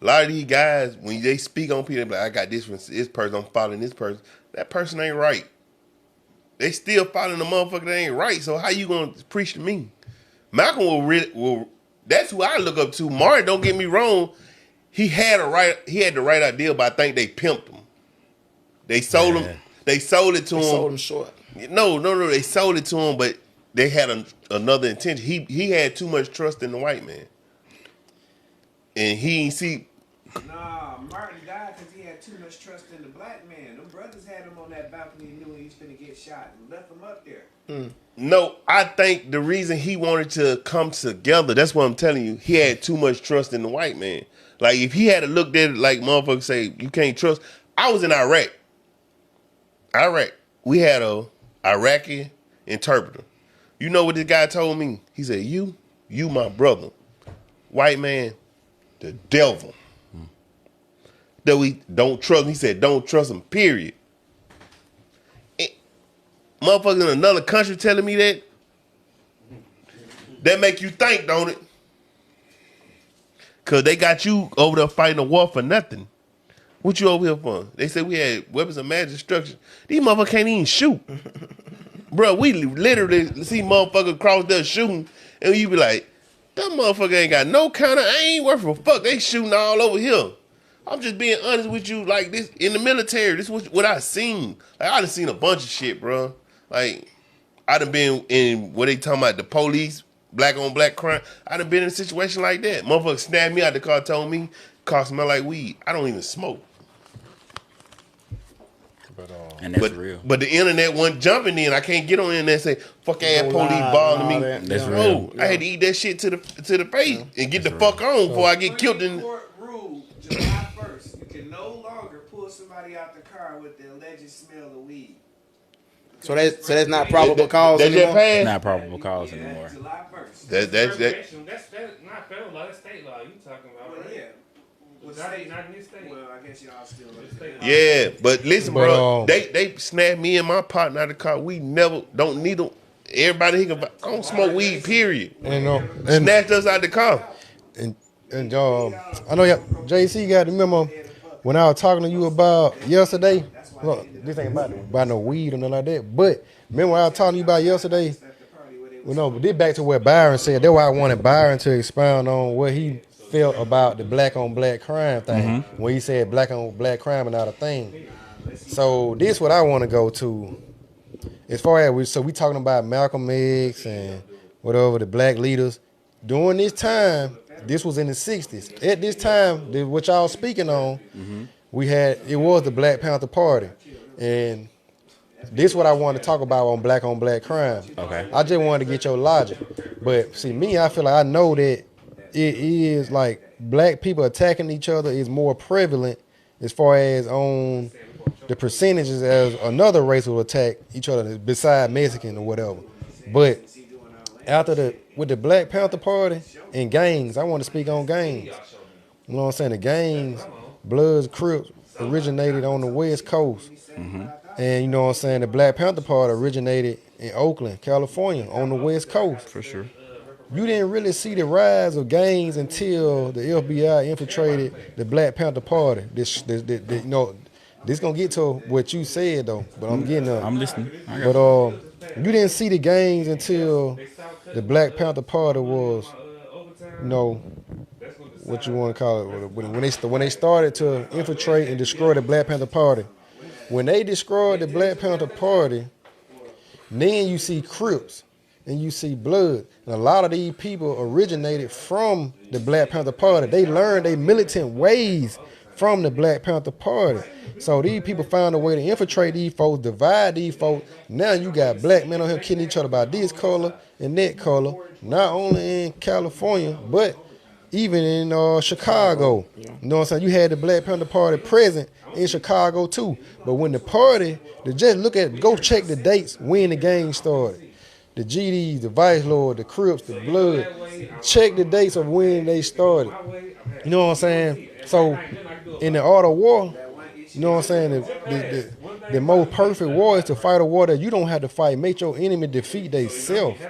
A lot of these guys, when they speak on people, they be like, I got this from this person, I'm following this person. That person ain't right. They still following the motherfucker that ain't right. So how you gonna preach to me? Malcolm will that's who I look up to. Martin, don't get me wrong, he had the right idea, but I think they pimped him. They sold him. They sold it to him. Sold him short. No. They sold it to him, but they had another intention. He had too much trust in the white man, and he ain't see. Nah, Martin died because he had too much trust in the black man. Them brothers had him on that balcony and knew he was finna get shot and left him up there. No, I think the reason he wanted to come together, that's what I'm telling you, he had too much trust in the white man. Like, if he had looked at it like motherfuckers say, you can't trust. I was in Iraq. We had a Iraqi interpreter. You know what this guy told me? He said, you my brother. White man, the devil. That we don't trust him. He said, don't trust him, period. Motherfuckers in another country telling me that make you think, don't it? Cause they got you over there fighting a war for nothing. What you over here for? They said we had weapons of mass destruction. These motherfuckers can't even shoot. Bro, we literally see motherfuckers across there shooting, and you be like, that motherfucker ain't got no kind of, I ain't worth a fuck. They shooting all over here. I'm just being honest with you. Like this in the military, this was what I seen. Like I done seen a bunch of shit, bro. Like I done been in what they talking about the police, black on black crime. I done been in a situation like that. Motherfucker snapped me out the car, told me car smell like weed. I don't even smoke. And that's real. But the internet wasn't jumping in. I can't get on the internet and say, fuck ass police balling me. That's No, real. I had to eat that shit to the face and get the fuck on before I get killed. In Court ruled July 1st, you can no longer pull somebody out the car with the alleged smell of weed. So that's not probable cause that just anymore. passed. Not probable cause Yeah, anymore. July 1st. That's That's not federal law. That's state law. You talking about? Well, Right? yeah. Well, not in this state. Well, I guess y'all still Yeah, but listen, But, bro. They snapped me and my partner out of the car. We never don't need them. Everybody here, I don't smoke weed. Period. And Snatched us out the car. and I know JC got the memo when I was talking to you about yesterday. Look, this ain't about no weed or nothing like that. But remember when I was talking to you about yesterday? Well, no, but this back to what Byron said. That's why I wanted Byron to expound on what he felt about the black on black crime thing. When he said black on black crime is not a thing. So this what I want to go to. As far as we talking about Malcolm X and whatever the black leaders during this time. This was in the 60s. At this time, what y'all speaking on, it was the Black Panther Party, and this what I want to talk about on black crime. Okay. I just wanted to get your logic, but see me, I feel like I know that it is like black people attacking each other is more prevalent as far as on the percentages as another race will attack each other beside Mexican or whatever. But with the Black Panther Party and gangs, I want to speak on gangs. You know what I'm saying? The gangs, Bloods, Crips originated on the West Coast. And you know what I'm saying? The Black Panther Party originated in Oakland, California, on the West Coast. For sure. You didn't really see the rise of gangs until the FBI infiltrated the Black Panther Party. This gonna get to what you said though, but I'm getting I'm listening. But you didn't see the gangs until the Black Panther Party was, what you want to call it, when they started to infiltrate and destroy the Black Panther Party. When they destroyed the Black Panther Party, then you see Crips and you see Blood. And a lot of these people originated from the Black Panther Party. They learned their militant ways from the Black Panther Party. So these people found a way to infiltrate these folks, divide these folks. Now you got black men on here killing each other about this color and that color, not only in California, but even in Chicago. You know what I'm saying? You had the Black Panther Party present in Chicago too. But when the party, go check the dates when the gang started. The GDs, the Vice Lord, the Crips, the Blood. Check the dates of when they started. You know what I'm saying? So in the art of war, you know what I'm saying? The most perfect war is to fight a war that you don't have to fight. Make your enemy defeat themselves.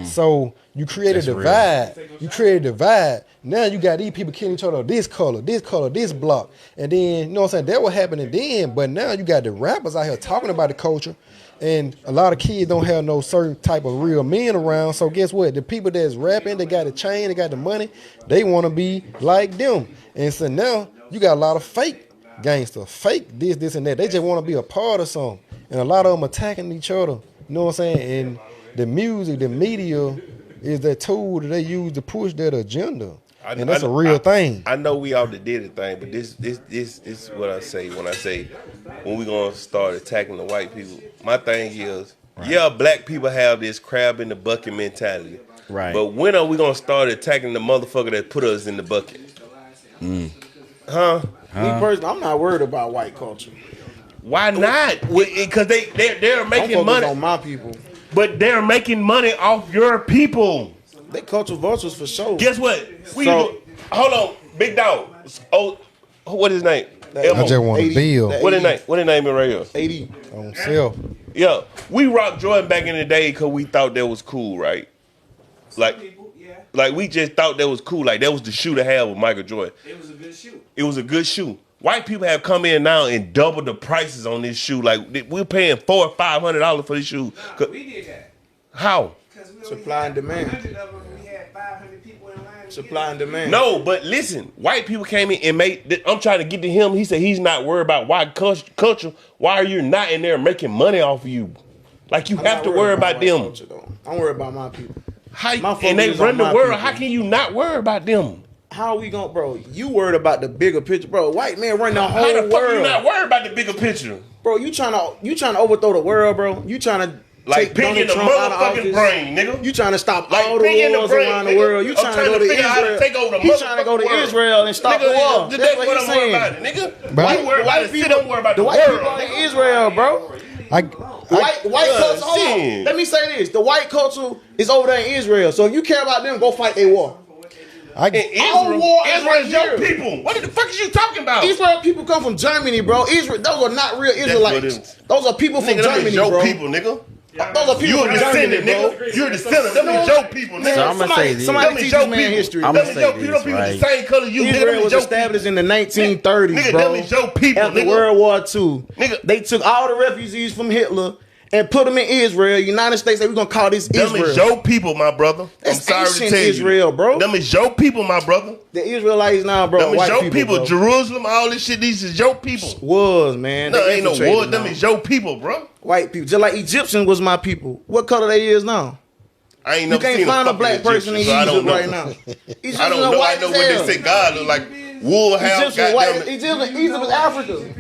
So you create a divide. You create a divide. Now you got these people killing each other. This color, this block. And then, you know what I'm saying? That was happening then. But now you got the rappers out here talking about the culture. And a lot of kids don't have no certain type of real men around. So guess what? The people that's rapping, they got the chain, they got the money. They want to be like them. And so now you got a lot of fake gangsters, fake this, and that. They just want to be a part of something. And a lot of them attacking each other. You know what I'm saying? And the music, the media is that tool that they use to push that agenda. And that's a real thing. I know we all did a thing, but this is what I say when we gonna start attacking the white people. My thing is, black people have this crab in the bucket mentality. Right. But when are we gonna start attacking the motherfucker that put us in the bucket? Huh? Me personally, I'm not worried about white culture. Why not? Because they're making money on my people. But they're making money off your people. They culture vultures for sure. Guess what? Hold on, big dog. Oh, what his name? I just want to build. What his name? What his name in right here? 80 on self. Yeah, we rocked Jordan back in the day because we thought that was cool, right? Like we just thought that was cool. Like that was the shoe to have with Michael Jordan. It was a good shoe. It was a good shoe. White people have come in now and doubled the prices on this shoe. Like we're paying $400 or $500 for this shoe. No, we did that. How? Supply and demand. 100 of them, we had 500 people in line Supply and demand. No, but listen, white people came in and made. I'm trying to get to him. He said he's not worried about white culture. Why are you not in there making money off of you? Like you have to worry about them. Culture, I'm worried about my people. And they run the world. How can you not worry about them? How are we going, bro? You worried about the bigger picture, bro? White man run the whole How the fuck world. you not worried about the bigger picture? Bro, you trying to overthrow the world, bro? You trying to Like take pig in Donald the Trump out of motherfucking office? brain, nigga. You trying to stop Like all the pig in the wars brain, around the nigga. world? You I'm trying to go to figure out how to Israel? take over the He trying to go to motherfucking world. Israel and stop the war. Nigga, That's that's what what he's I'm worried saying. about it, nigga. But You worried about the city, I'm worried about The the white world. people are in Israel, bro. White culture. Hold on. shit. Let me say this: the white culture is over there in Israel. So if you care about them, go fight their war. Our war is right Israel's your here. people. What the fuck is you talking about? Israel people come from Germany, bro. Israel, those are not real what it Israelites. is. Those are people from Nigga, them Germany, is your bro. people, nigga. Those are people You're from a Germany, descendant, bro. nigga. You're a descendant. Them is your people, nigga. So I'ma say this. Somebody Them is teach your this man people. history. I'ma Them say is your this, people. Them people right? the same color you. Nigga, Israel them is was your established people. in the 1930s, Nigga, bro. them is your people, After nigga. World War II, Nigga. they took all the refugees from Hitler and put them in Israel. United States said we're gonna call this Them Israel. is your people, my brother. I'm That's sorry to ancient tell you. Israel, bro. Them is your people, my brother. The Israelites now, bro. Them is white your people. bro. Jerusalem, all this shit. These is your people. Was, man. No, They ain't no infiltrated war. Them now. is your people, bro. White people, just like Egyptian was my people. What color they is now? I ain't You never can't seen find a fucking black person in Egyptian, so I Egypt don't know. right now. Egyptians I don't are know. I white know as what hell. they say God look like. Wool house, Egyptians white. goddamn it. Egypt is Africa.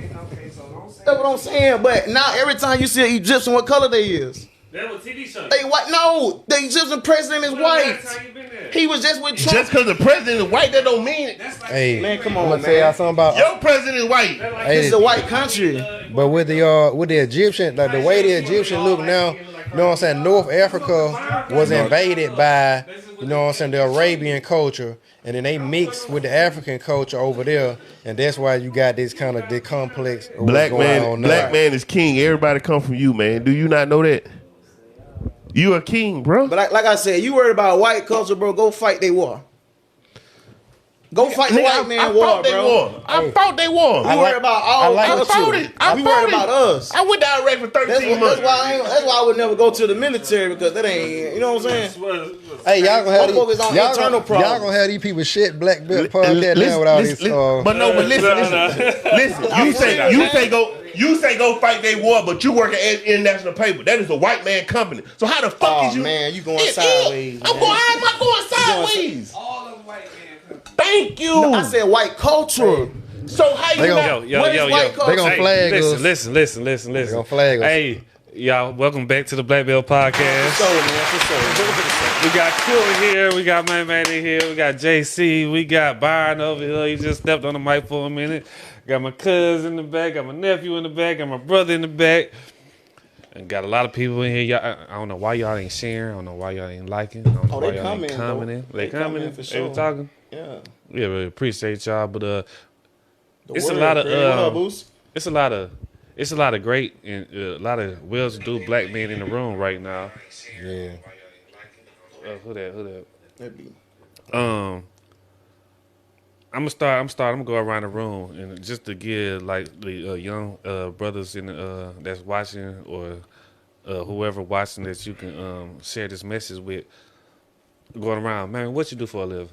That's what I'm saying. But now every time you see an Egyptian, what color they is? That was TV show. They white. No, the Egyptian president is white. He was just with Trump. Just because the president is white, that don't mean it. Hey, Man, come I'm on, gonna tell y'all man. something about. Your president is white. This is a white country. But with the Egyptian, like the way the Egyptian look now, you know what I'm saying? North Africa was invaded by, you know what I'm saying, the Arabian culture, and then they mixed with the African culture over there, and that's why you got this kind of the complex. Of Black what's going man, on black now. man is king. Everybody come from you, man. Do you not know that? You a king, bro. But like I said, you worried about white culture, bro? Go fight they war. Go fight the white man war, fought they bro. war. I fought they war. You worried about all I fought it. I You fought worried it. about us. I went to Iraq for 13 months. That's why I would never go to the military, because that ain't, you know what I'm saying? Hey, y'all gonna have Focus on y'all internal problems. Y'all gonna have these people shit black belt podcast now with all this. Listen. You say go fight they war, but you work at international paper. That is a white man company. So how the fuck is you? Man, you going sideways. I'm going. How am I going sideways? All them white men. Thank you. I said white culture. So how you? What is white culture? They gonna flag us. Listen. They gonna flag us. Hey, y'all, welcome back to the Black Belt Podcast. For sure. We got Q here, we got my man in here, we got JC, we got Byron over here. He just stepped on the mic for a minute. Got my cousin in the back, got my nephew in the back, got my brother in the back. And got a lot of people in here. Y'all, I don't know why y'all ain't sharing. I don't know why y'all ain't liking. I don't know why they y'all ain't coming, commenting. bro. They They coming. coming for They sure. talking. Yeah. Yeah, really appreciate y'all. But it's a word, lot of Craig. What up, Boost? it's a lot of great and a lot of well-to-do black men in the room right now. Yeah. Who that? That be- I'm gonna go around the room and just to give like the young brothers in the, that's watching or whoever watching that you can share this message with. Going around, man, what you do for a living?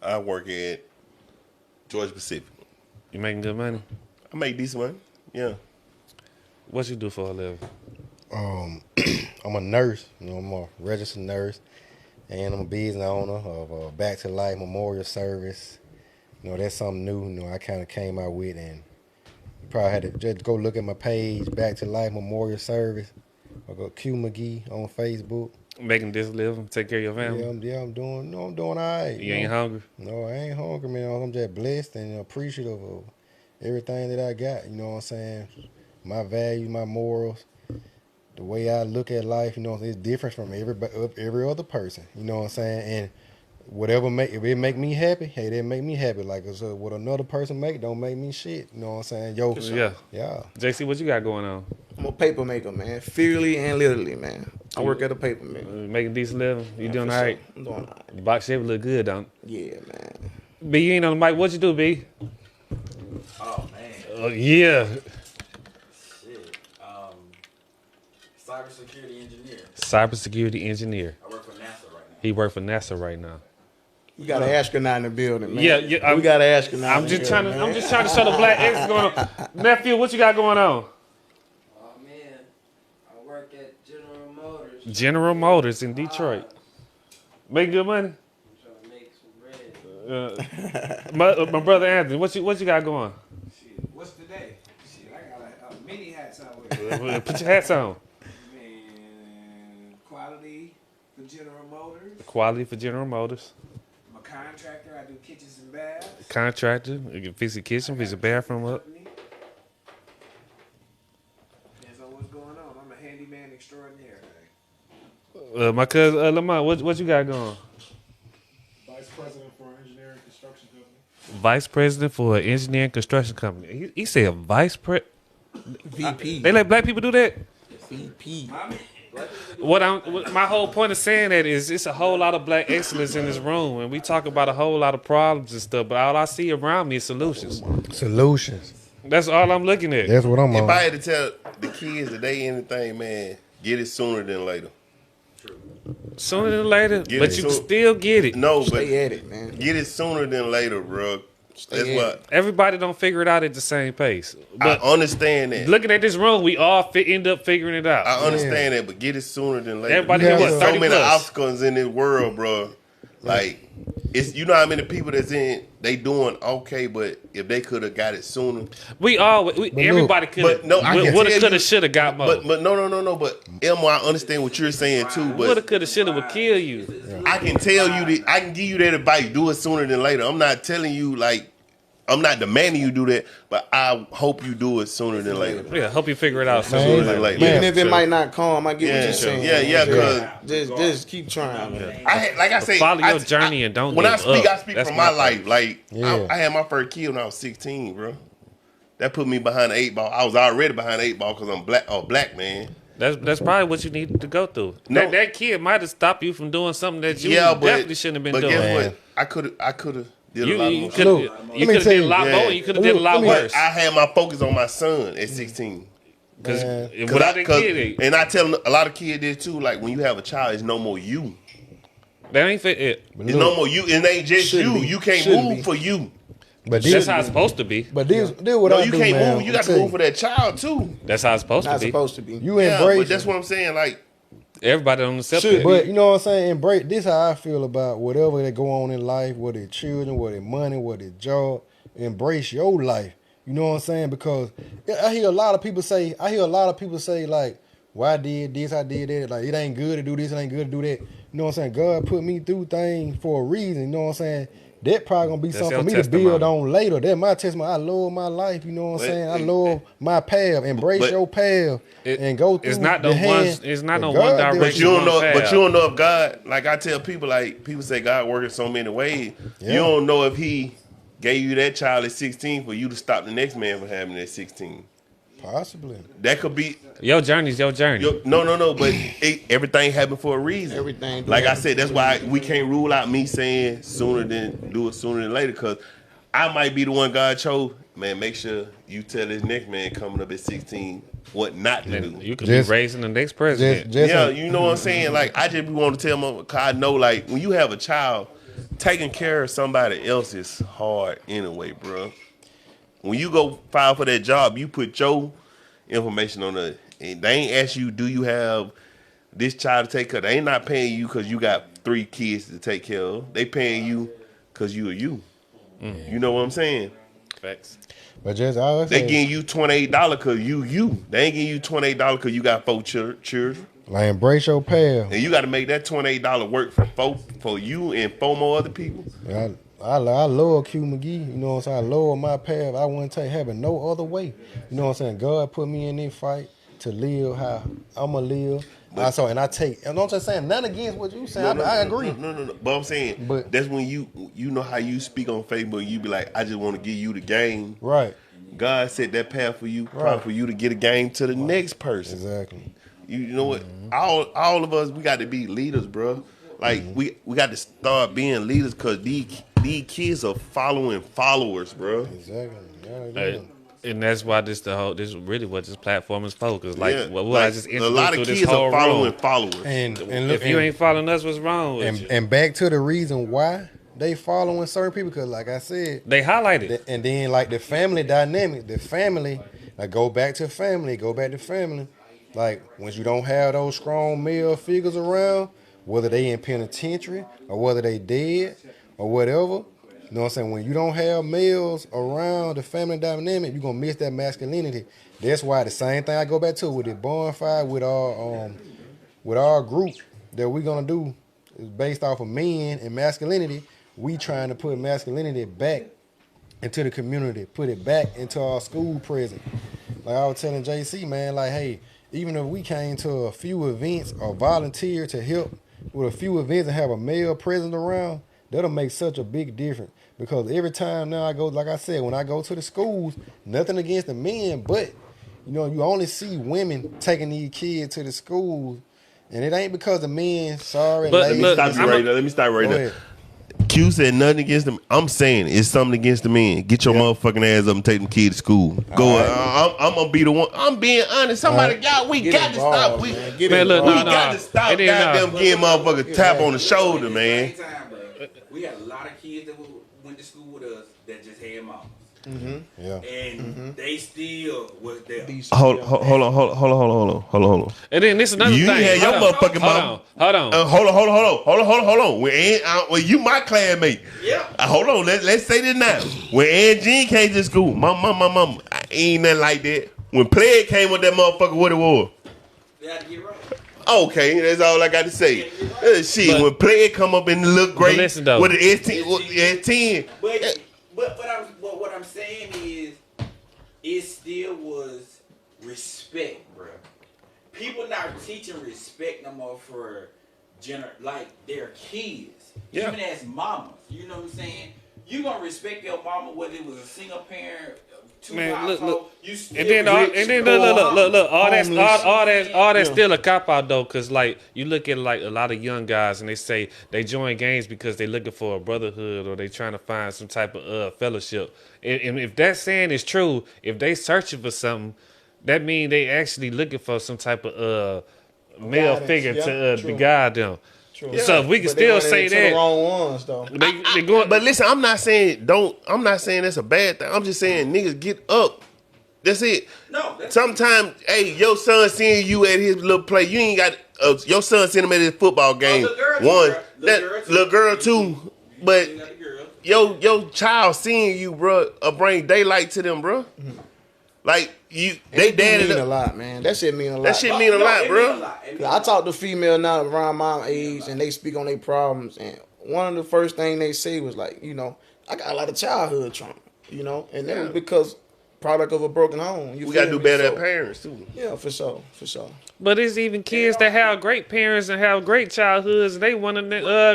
I work at Georgia Pacific. You making good money? I make decent money. Yeah. What you do for a living? I'm a nurse. You know, I'm a registered nurse, and I'm a business owner of Back to Life Memorial Service. You know, that's something new. You know, I kind of came out with, and you probably had to just go look at my page, Back to Life Memorial Service. I go Q McGee on Facebook. Making this living, take care of your family. I'm doing all right. You ain't hungry? No, I ain't hungry, man. I'm just blessed and appreciative of everything that I got. You know what I'm saying? My values, my morals, the way I look at life, you know, it's different from every other person. You know what I'm saying? And whatever if it make me happy, hey, that make me happy. Like what another person make don't make me shit. You know what I'm saying? Yo, yeah. JC, what you got going on? I'm a paper maker, man. Figuratively and literally, man. I work at a paper mill. Making decent living? You doing for all right? sure. I'm doing all right. The box shape look good, don't it? Yeah, man. B, you ain't on the mic. What you do, B? Oh man, Yeah. shit. Cybersecurity engineer. Cybersecurity engineer. I work for NASA right now. He work for NASA right now. We got an astronaut in the building, man. Yeah, we got an astronaut. I'm just trying to show the black X going on. Nephew, what you got going on? Oh man, I work at General Motors. General Motors in Detroit. Make good money. I'm trying to make some bread. My brother Anthony, what you got going? Shit, what's today? Shit, I got a mini hat somewhere. Put your hats on. Man, quality for General Motors. Quality for General Motors. I'm a contractor. I do kitchens and baths. Contractor. You can fix the kitchen, fix the bathroom up. Depends on what's going on. I'm a handyman extraordinaire. My cousin Lamont, what you got going? Vice President for Engineering Construction Company. Vice President for an engineering construction company. He said vice pre. VP. They let black people do that. VP. My whole point of saying that is it's a whole lot of black excellence in this room, and we talk about a whole lot of problems and stuff, but all I see around me is solutions. Solutions. That's all I'm looking at. That's what I'm If on. I had to tell the kids that they anything, man, get it sooner than later. Sooner than later, Get but it. you can still get it. No, but Stay at it, man. get it sooner than later, bro. That's at what Everybody don't figure it out at the same pace. I But understand that. looking at this room, we all end up figuring it out. I understand that, but get it sooner than later. Everybody Yeah, get what, so 30 so many plus? obstacles in this world, bro. Like it's how many people that's in they doing okay, but if they could have got it sooner. Everybody could But no, I can woulda, tell coulda, you- shoulda got more. But no. But Elmo, I understand what you're saying too. Woulda, But coulda, shoulda would kill you. I can tell you that I can give you that advice. Do it sooner than later. I'm not telling you like I'm not demanding you do that, but I hope you do it sooner than later. Yeah, hope you figure it out Sooner soon. than later. Even if it Sure. might not come, I get what Yeah, you're saying. yeah, because just keep trying, man. like I say, Follow your I- journey and don't When I give speak, up. I speak That's from my my life. Like Yeah. I had my first kid when I was 16, bro. That put me behind the 8 ball. I was already behind the 8 ball because I'm black man. That's probably what you need to go through. No. That kid might have stopped you from doing something that you Yeah, but definitely shouldn't have been but doing. guess what? I could have did a lot You more. could Look, have let me tell did a you- lot more. Yeah. You could have did a lot Let me- worse. I had my focus on my son at 16. Because Man. without that kid, And I tell a lot of kids this too. Like when you have a child, it's no more you. that ain't fit it. It's no more you. It ain't just Shouldn't you. be. You can't Shouldn't move be. for you. But That's this, how it's supposed to be. but this what No, I you do, can't man. move. You got to I'll tell move for that child too. That's how it's supposed Not to be. supposed to be. You Yeah, embrace but that's it. what I'm saying. Like Everybody on the accept Should it. But you know what I'm saying? Embrace this how I feel about whatever that go on in life, whether it's children, whether it's money, whether it's job. Embrace your life. You know what I'm saying? Because I hear a lot of people say, like, why I did this, I did that. Like, it ain't good to do this, it ain't good to do that. You know what I'm saying? God put me through things for a reason. You know what I'm saying? That probably gonna be That's something your for me testimony. to build on later. That's my testimony. I love my life. You know what I'm But- saying? I love my path. Embrace but- your path and go through. It's not the no hand one. It's not that no God one did. direction. But you don't know. one But path. you don't know if God. Like I tell people, like people say God works in so many ways. Yeah. You don't know if He gave you that child at 16 for you to stop the next man from having it at 16. Possibly. That could be. Your journey's your journey. No. But everything happened for a reason. Everything do Like I happen. said, that's why we can't rule out me saying do it sooner than later. Because I might be the one God chose. Man, make sure you tell this next man coming up at 16 what not to And do. you could Just- be raising the next president. Yeah, you know what I'm saying? Like, I just want to tell them, cause I know, like, when you have a child, taking care of somebody else is hard anyway, bro. When you go file for that job, you put your information on the, and they ain't ask you, do you have this child to take care of? They ain't not paying you because you got 3 kids to take care of. They paying you because you are you. You know what I'm saying? Facts. But just I always They say, getting you $28 because you. They ain't getting you $28 because you got 4 children. like, embrace your path. And you got to make that $28 work for you and 4 more other people. I love Q McGee. You know what I'm saying? I love my path. I wouldn't take having no other way. You know what I'm saying? God put me in this fight to live how I'ma live. And I'm not just saying nothing against what you saying. I agree. No. But I'm saying, But- that's when you know how you speak on Facebook. You be like, I just want to give you the game. Right. God set that path for you, probably Right. for you to get a game to the next person. Exactly. You know what? All of us, we got to be leaders, bro. Like we got to start being leaders because these kids are following followers, bro. Exactly. Yeah, Hey, and that's why this is really what this platform is for. Cause like, Yeah, what like, I just a lot of through this kids whole are following room. followers. And If you ain't following us, what's wrong with you? and back to the reason why they following certain people because, like I said, They highlighted. and then like the family dynamic, the family, like go back to family. Like when you don't have those strong male figures around, whether they in penitentiary or whether they dead or whatever. You know what I'm saying? When you don't have males around the family dynamic, you're gonna miss that masculinity. That's why the same thing I go back to with the bonfire with our group that we're gonna do is based off of men and masculinity. We trying to put masculinity back into the community, put it back into our school present. Like I was telling JC, man, like, hey, even if we came to a few events or volunteer to help with a few events and have a male present around, that'll make such a big difference. Because every time now I go, like I said, when I go to the schools, nothing against the men, but you know, you only see women taking these kids to the schools, and it ain't because the men sorry. But lazy. look, Let me stop right Go there. ahead. Q said nothing against them. I'm saying it's something against the men. Get your motherfucking ass up and take them kids to school. Go. I'm gonna be the one. I'm being honest. Somebody, y'all, we Get got to involved, stop. man. Get Man, look, We involved. got to stop It ain't goddamn getting motherfuckers tap on the shoulder, man. Same time, bro. We had a lot of kids that went to school with us that just had mamas. Yeah. And they still was there. Hold on. And then this is another You thing. had your Hold on. motherfucking mama. Hold on. Hold on. When you my clanmate. Yeah. Hold on. Let's say this now. When Aunt Jean came to school, my mama, ain't nothing like that. When Plague came with that motherfucker, what it was? They had to get right. Okay, that's all I got to say. Shit, But- when Plague come up and look great listen, though. with the S10, But what I'm saying is, it still was respect, bro. People not teaching respect no more for like their kids, Yeah. even as mamas. You know what I'm saying? You gonna respect your mama whether it was a single parent, two Man, look. household. You still And then, look. All that's still a cop out though, cause like you look at like a lot of young guys and they say they join gangs because they looking for a brotherhood or they trying to find some type of fellowship. And if that saying is true, if they searching for something, that mean they actually looking for some type of male Guidance, figure yeah, to true. guide them. True. So if we can But they still running say into that the wrong ones though. they going. But listen, I'm not saying that's a bad thing. I'm just saying niggas get up. That's it. No, that's Sometimes, hey, your son seeing you at his little play, you ain't got your son seeing him at his football game. little girl too, One, bro. that little girl too. But you got the girl. your child seeing you, bro, bring daylight to them, bro. Like they That dad mean a lot, man. That shit mean a lot. That shit mean a lot, it bro. mean a lot. It mean a I lot. talk to female now around my age, and they speak on their problems. And one of the first thing they say was like, you know, I got a lot of childhood trauma, you know, and that was because product of a broken home. You We feel gotta do me? better So, at parents too. Yeah, for sure. But it's even kids that have great parents and have great childhoods. And they want to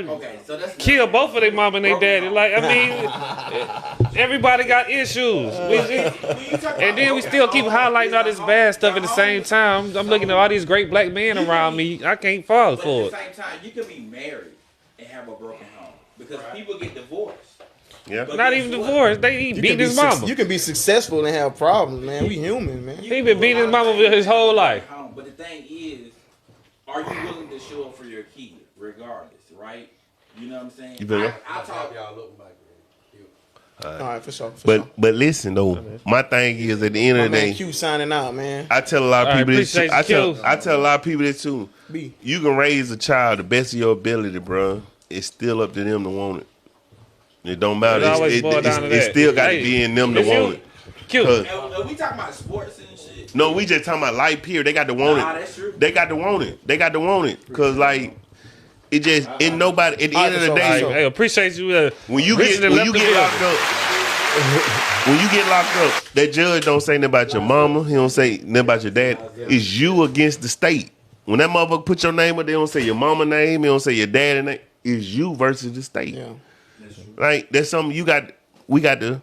Okay, so that's kill both of their mom and their daddy. Like I mean, everybody got issues. And then we still keep highlighting all this bad stuff at the same time. I'm looking at all these great black men around me. I can't fall But for at it. the same time, you can be married and have a broken home because people get divorced. Yeah. But Not guess even what? divorced. He beat his mama. You can be successful and have problems, man. We human, man. He been beating his mama his whole life. But the thing is, are you willing to show up for your kid regardless, right? You know what I'm saying? You feel me? I talk. All right, for sure. But listen though, my thing is at the end My of the man day, Q signing out, man. I tell a lot of All right, people this. appreciate you, Q. I tell a lot of people this too. B. You can raise a child the best of your ability, bro. It's still up to them to want it. It don't matter. It always boils down to It that. still got to Hey, be in them to it's you. want it. Cute. And we talking about sports and shit. No, we just talking about life here. They got to want Nah, it. that's true. They got to want it. They got to want it. Cause like it just nobody at the end of the for day. sure. Hey, appreciate you. When you Richard get and left the building. locked up, when you get locked up, that judge don't say nothing about your mama. He don't say nothing about your dad. It's you against the state. When that motherfucker put your name up, they don't say your mama name. They don't say your daddy name. It's you versus the state. Yeah. Like that's something we got to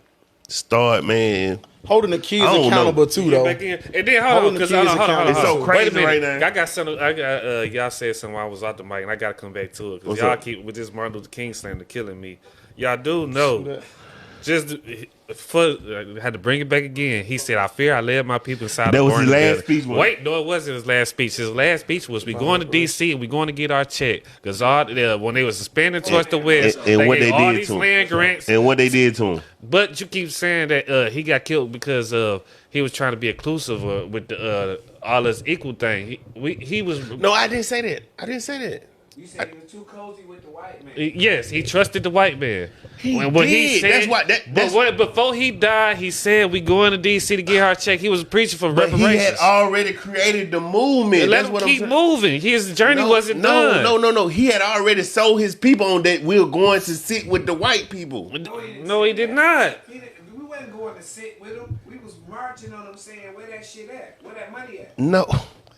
start, man. Holding the kids I don't accountable know. too, Get though. back in. And then hold on, Holding the because kids hold on. accountable. It's so Wait a crazy minute. right now. I got something. Y'all said something while I was out the mic, and I got to come back to it because What's y'all up? keep with this Martin Luther King slander killing me. Y'all do know just had to bring it back again. He said, "I fear I led my people inside." That the was his burning last building." speech, wasn't Wait, no, it wasn't his last speech. His last speech was, "We going to DC and we going to get our check." Because when they was suspending towards the West, and what gave they all did these to him. land grants. And what they did to him. But you keep saying that he got killed because he was trying to be inclusive with the all this equal thing. He was No, I didn't say that. I didn't say that. You said he was too cozy with the white man. yes, he trusted the white man. He What did. That's why. Before he died, he said we going to D.C. to get our check. He was preaching for But reparations. he had already created the movement. Let That's him what keep I'm saying. moving. His journey wasn't done. No. He had already sold his people on that we're going to sit with the white people. No, he did not. We wasn't going to sit with him. We was marching on him saying, where that shit at? Where that money at? No,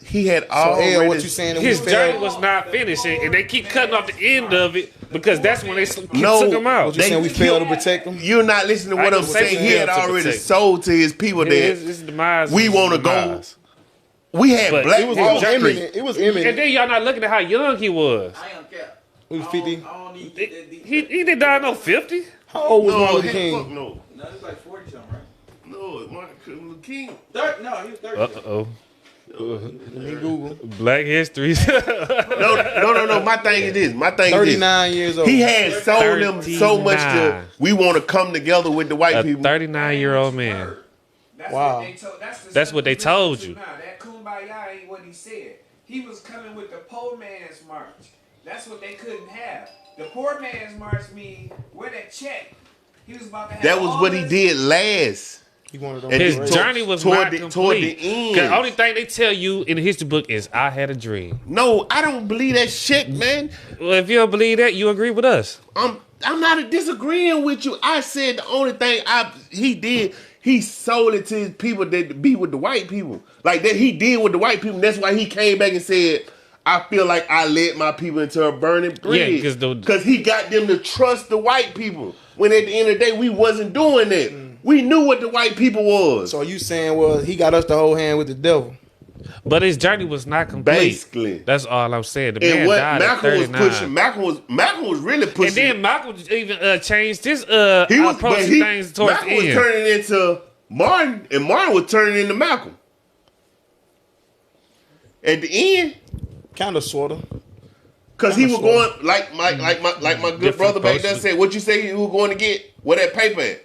he had So, already. L, what you saying? That we His failed? journey was not finished, and they keep cutting off the end of it because that's when they took No, him out. What you saying? We failed to protect them. You're not listening to what I I'm didn't say saying. we He had failed to already protect. sold to his people His that demise we was want to his go. demise. We had But black It was Wall Street. imminent. It was imminent. And then y'all not looking at how young he was. I don't care. He was 50. I don't need that deep. He didn't die no 50. How old was Martin No, Luther fuck King? no. No, it's like 40 something, right? No, Martin Luther King. No, he was 30. Uh-oh. Let me Google. Black history. No. My thing is this. 39 years old. He had sold them so much to 39. we want to come together with the white A people. 39-year-old man. That's Wow. What they told, That's what they told you. Now, that kumbaya ain't what he said. He was coming with the poor man's march. That's what they couldn't have. The poor man's march means where that check. He was about to have That was all what he this- did last. He wanted them And His toward- journey was toward not the- complete. toward the end. The only thing they tell you in the history book is, I had a dream. No, I don't believe that shit, man. Well, if you don't believe that, you agree with us. I'm not disagreeing with you. I said the only thing he did, he sold it to his people that to be with the white people. Like that he did with the white people. That's why he came back and said, I feel like I led my people into a burning bridge. Yeah, because he got them to trust the white people. When at the end of the day, we wasn't doing that. We knew what the white people was. So you saying was he got us to hold hand with the devil? But his journey was not complete. Basically. That's all I'm saying. The And man what died at Malcolm was 39. pushing, Malcolm was really pushing. And then Malcolm even changed his he was approach but to he, things towards Malcolm the was end. turning into Martin, and Martin was turning into Malcolm. At the end, Kind of, sorta. because he was Kinda going like my good Different brother back there approaches. said. What you say he was going to get? Where that paper at?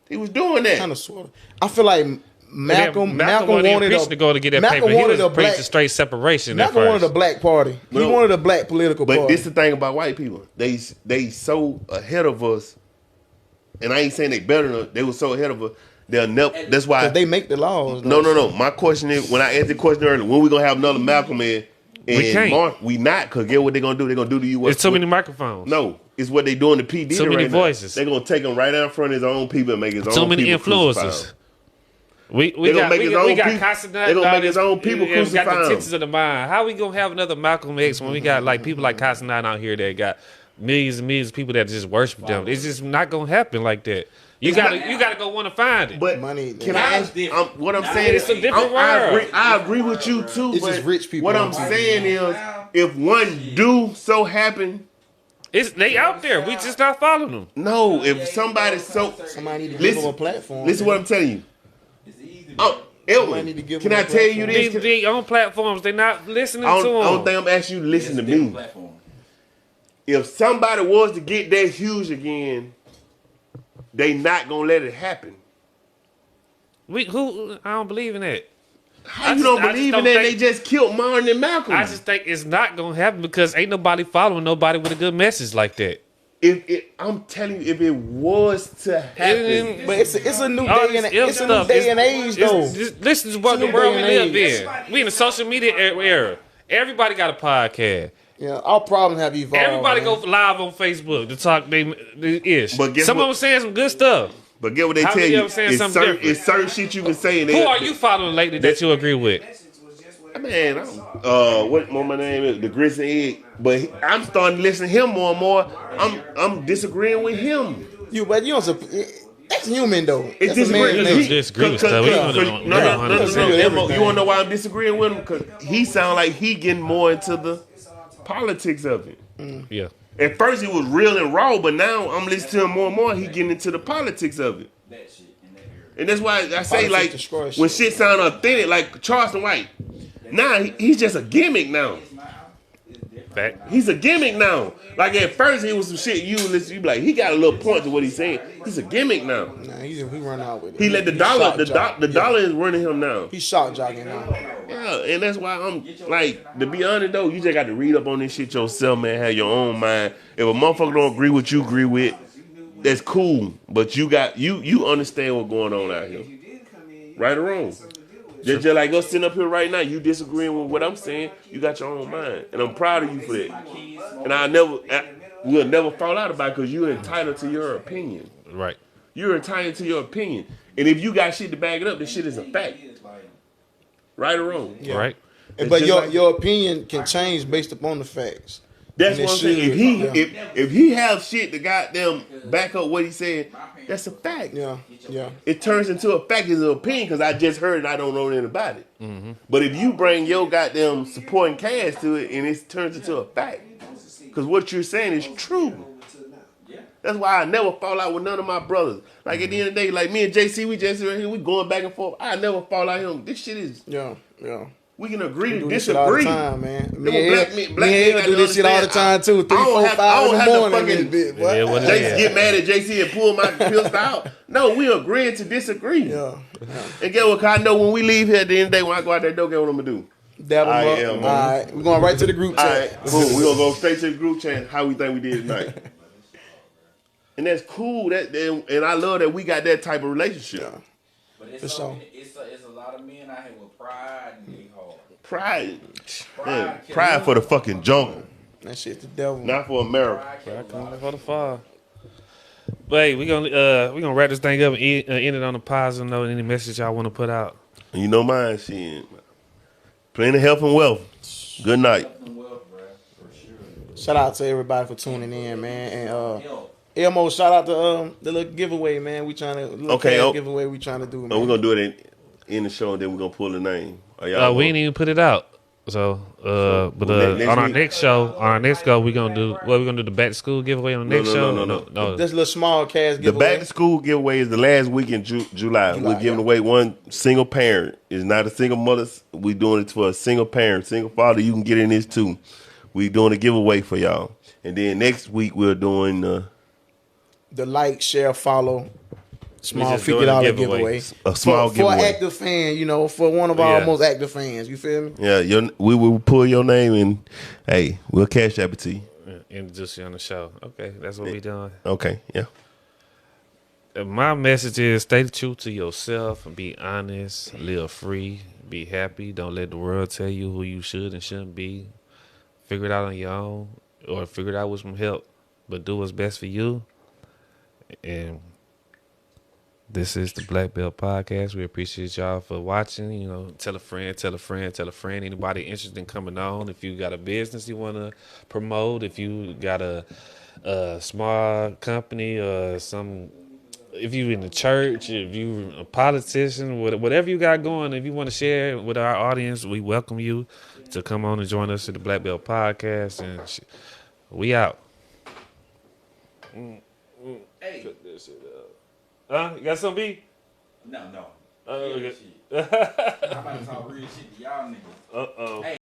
He was doing that. Kind of, sorta. I feel like Malcolm wasn't wanted even preaching to go to get that Malcolm paper. He wanted was a preaching black. straight separation at Malcolm wanted first. a black party. He No. wanted a black political But party. this the thing about white people. They so ahead of us, and I ain't saying they better than us. They were so ahead of us. They'll never. That's why. 'Cause they make the laws. No. though. My question is, when I asked the question earlier, when we gonna have another Malcolm in? We can't. Mark, we not, because get what they gonna do? They gonna do to you what? There's too many microphones. No, it's what they doing to P. Diddy Too many right voices. Now. They gonna take him right out in front of his own people and make his Too own many people crucify influencers. him. We They gonna got make his own people- Casanat. they gonna make his own people We got crucify the him. tensions of the mind. How we gonna have another Malcolm X when we got like people like Casanat out here that got millions and millions of people that just worship them? It's just not gonna happen like that. You gotta go want to find it. But Money- can Now I it's ask? different. What I'm Now saying it's is, a different world. I agree with you too. It's but just rich people What on I'm TV. saying is, if one do so happen, They out there. We just not following them. no. If somebody so Somebody need to give listen, them a platform. listen what I'm telling you. It's easy. Somebody need to Elwin, give can them I a tell you platform. this? They on platforms. They not listening I to them. don't think I'm asking you to listen to me. If somebody was to get that huge again, they not gonna let it happen. I don't believe in that. How you don't I just believe don't in that? think- They just killed Martin and Malcolm. I just think it's not gonna happen because ain't nobody following nobody with a good message like that. I'm telling you, if it was to happen, But it's a new All day and this ill it's a new stuff. day and age though. This is what It's the a new world day we and live age. in. We in the social media era. Everybody got a podcast. Yeah, our problems have evolved. Everybody man. go live on Facebook to talk they ish. But guess Some what? of them saying some good stuff. but get what they How tell many you. of them saying It's something certain, different? it's certain shit you can say. And Who are you following lately that you agree with? Man, what my name is, the grits and egg. But I'm starting to listen to him more and more. I'm disagreeing with him. But you don't. That's human though. It's That's a man's disagreeing. Just nature. disagree with stuff. We don't know. No. You want to know why I'm disagreeing with him? Because he sound like he getting more into the politics of it. Yeah. At first, it was real and raw, but now I'm listening to him more and more. He getting into the politics of it. And that's why I say, like, when shit sound authentic, like Charleston White, now he's just a gimmick now. Fact. He's a gimmick now. Like at first, he was some shit you listen. You be like, he got a little point to what he's saying. He's a gimmick now. Nah, he run out with it. He let the dollar, the dollar is running him now. He's shock jogging now. Yeah, and that's why I'm like, to be honest though, you just got to read up on this shit yourself, man. Have your own mind. If a motherfucker don't agree with you agree with, that's cool. But you got you understand what's going on out here, right or wrong. Just like us sitting up here right now, you disagreeing with what I'm saying, you got your own mind. And I'm proud of you for that. And we'll never fall out about it because you're entitled to your opinion. Right. You're entitled to your opinion. And if you got shit to back it up, this shit is a fact. Right or wrong? Yeah. Right. But your opinion can change based upon the facts. That's what I'm saying. If he have shit to goddamn back up what he said, that's a fact. Yeah. It turns into a fact as an opinion because I just heard it. I don't know anything about it. Mm-hmm. But if you bring your goddamn supporting cast to it and it turns into a fact, because what you're saying is true. That's why I never fall out with none of my brothers. Like at the end of the day, like me and JC, we just right here, we going back and forth. I never fall out with him. This shit is We can agree to disagree. All the time, man. Me and Black do this shit all the time too. 3, 4, 5 in the morning. JC get mad at JC and pull my pistol out. No, we agreeing to disagree. Yeah. And get what I know when we leave here at the end of the day, when I go out that door, get what I'm gonna do. Dab them up. All right, we're going right to the group chat. All right, boom. We're gonna go straight to the group chat. How we think we did tonight. And that's cool. And I love that we got that type of relationship. Yeah. But it's a lot of men out here with pride and they hard. Pride for the fucking jungle. That shit the devil. Not for America. Pride coming for the fall. But hey, we gonna wrap this thing up and end it on a positive note. Any message y'all want to put out? You know mine, shit. Plenty of health and wealth. Good night. Shout out to everybody for tuning in, man. And Elmo, shout out to the little giveaway, man. We trying to giveaway we trying to do, man. We're gonna do it in the show and then we're gonna pull the name. We ain't even put it out. So, but on our next show, we're gonna do the back to school giveaway on the next show. No. This little small cash giveaway. The back to school giveaway is the last week in July. We're giving away one single parent. It's not a single mother. We're doing it for a single parent, single father. You can get in this too. We're doing a giveaway for y'all. And then next week we're doing the like, share, follow. Small $50 giveaway. A small giveaway. For an active fan, for one of our most active fans. You feel me? Yeah, we will pull your name and, hey, we'll cash that to you. Introduce you on the show. Okay, that's what we doing. Okay, yeah. My message is stay true to yourself and be honest, live free, be happy. Don't let the world tell you who you should and shouldn't be. Figure it out on your own or figure it out with some help, but do what's best for you. And this is the Black Belt Podcast. We appreciate y'all for watching. Tell a friend, tell a friend, tell a friend. Anybody interested in coming on? If you got a business you want to promote, if you got a small company or if you in the church, if you a politician, whatever you got going, if you want to share with our audience, we welcome you to come on and join us at the Black Belt Podcast. And we out. Hey. Cut this shit up. Huh? You got some beef? No. Okay. I'm about to talk real shit to y'all niggas. Uh-oh. Hey.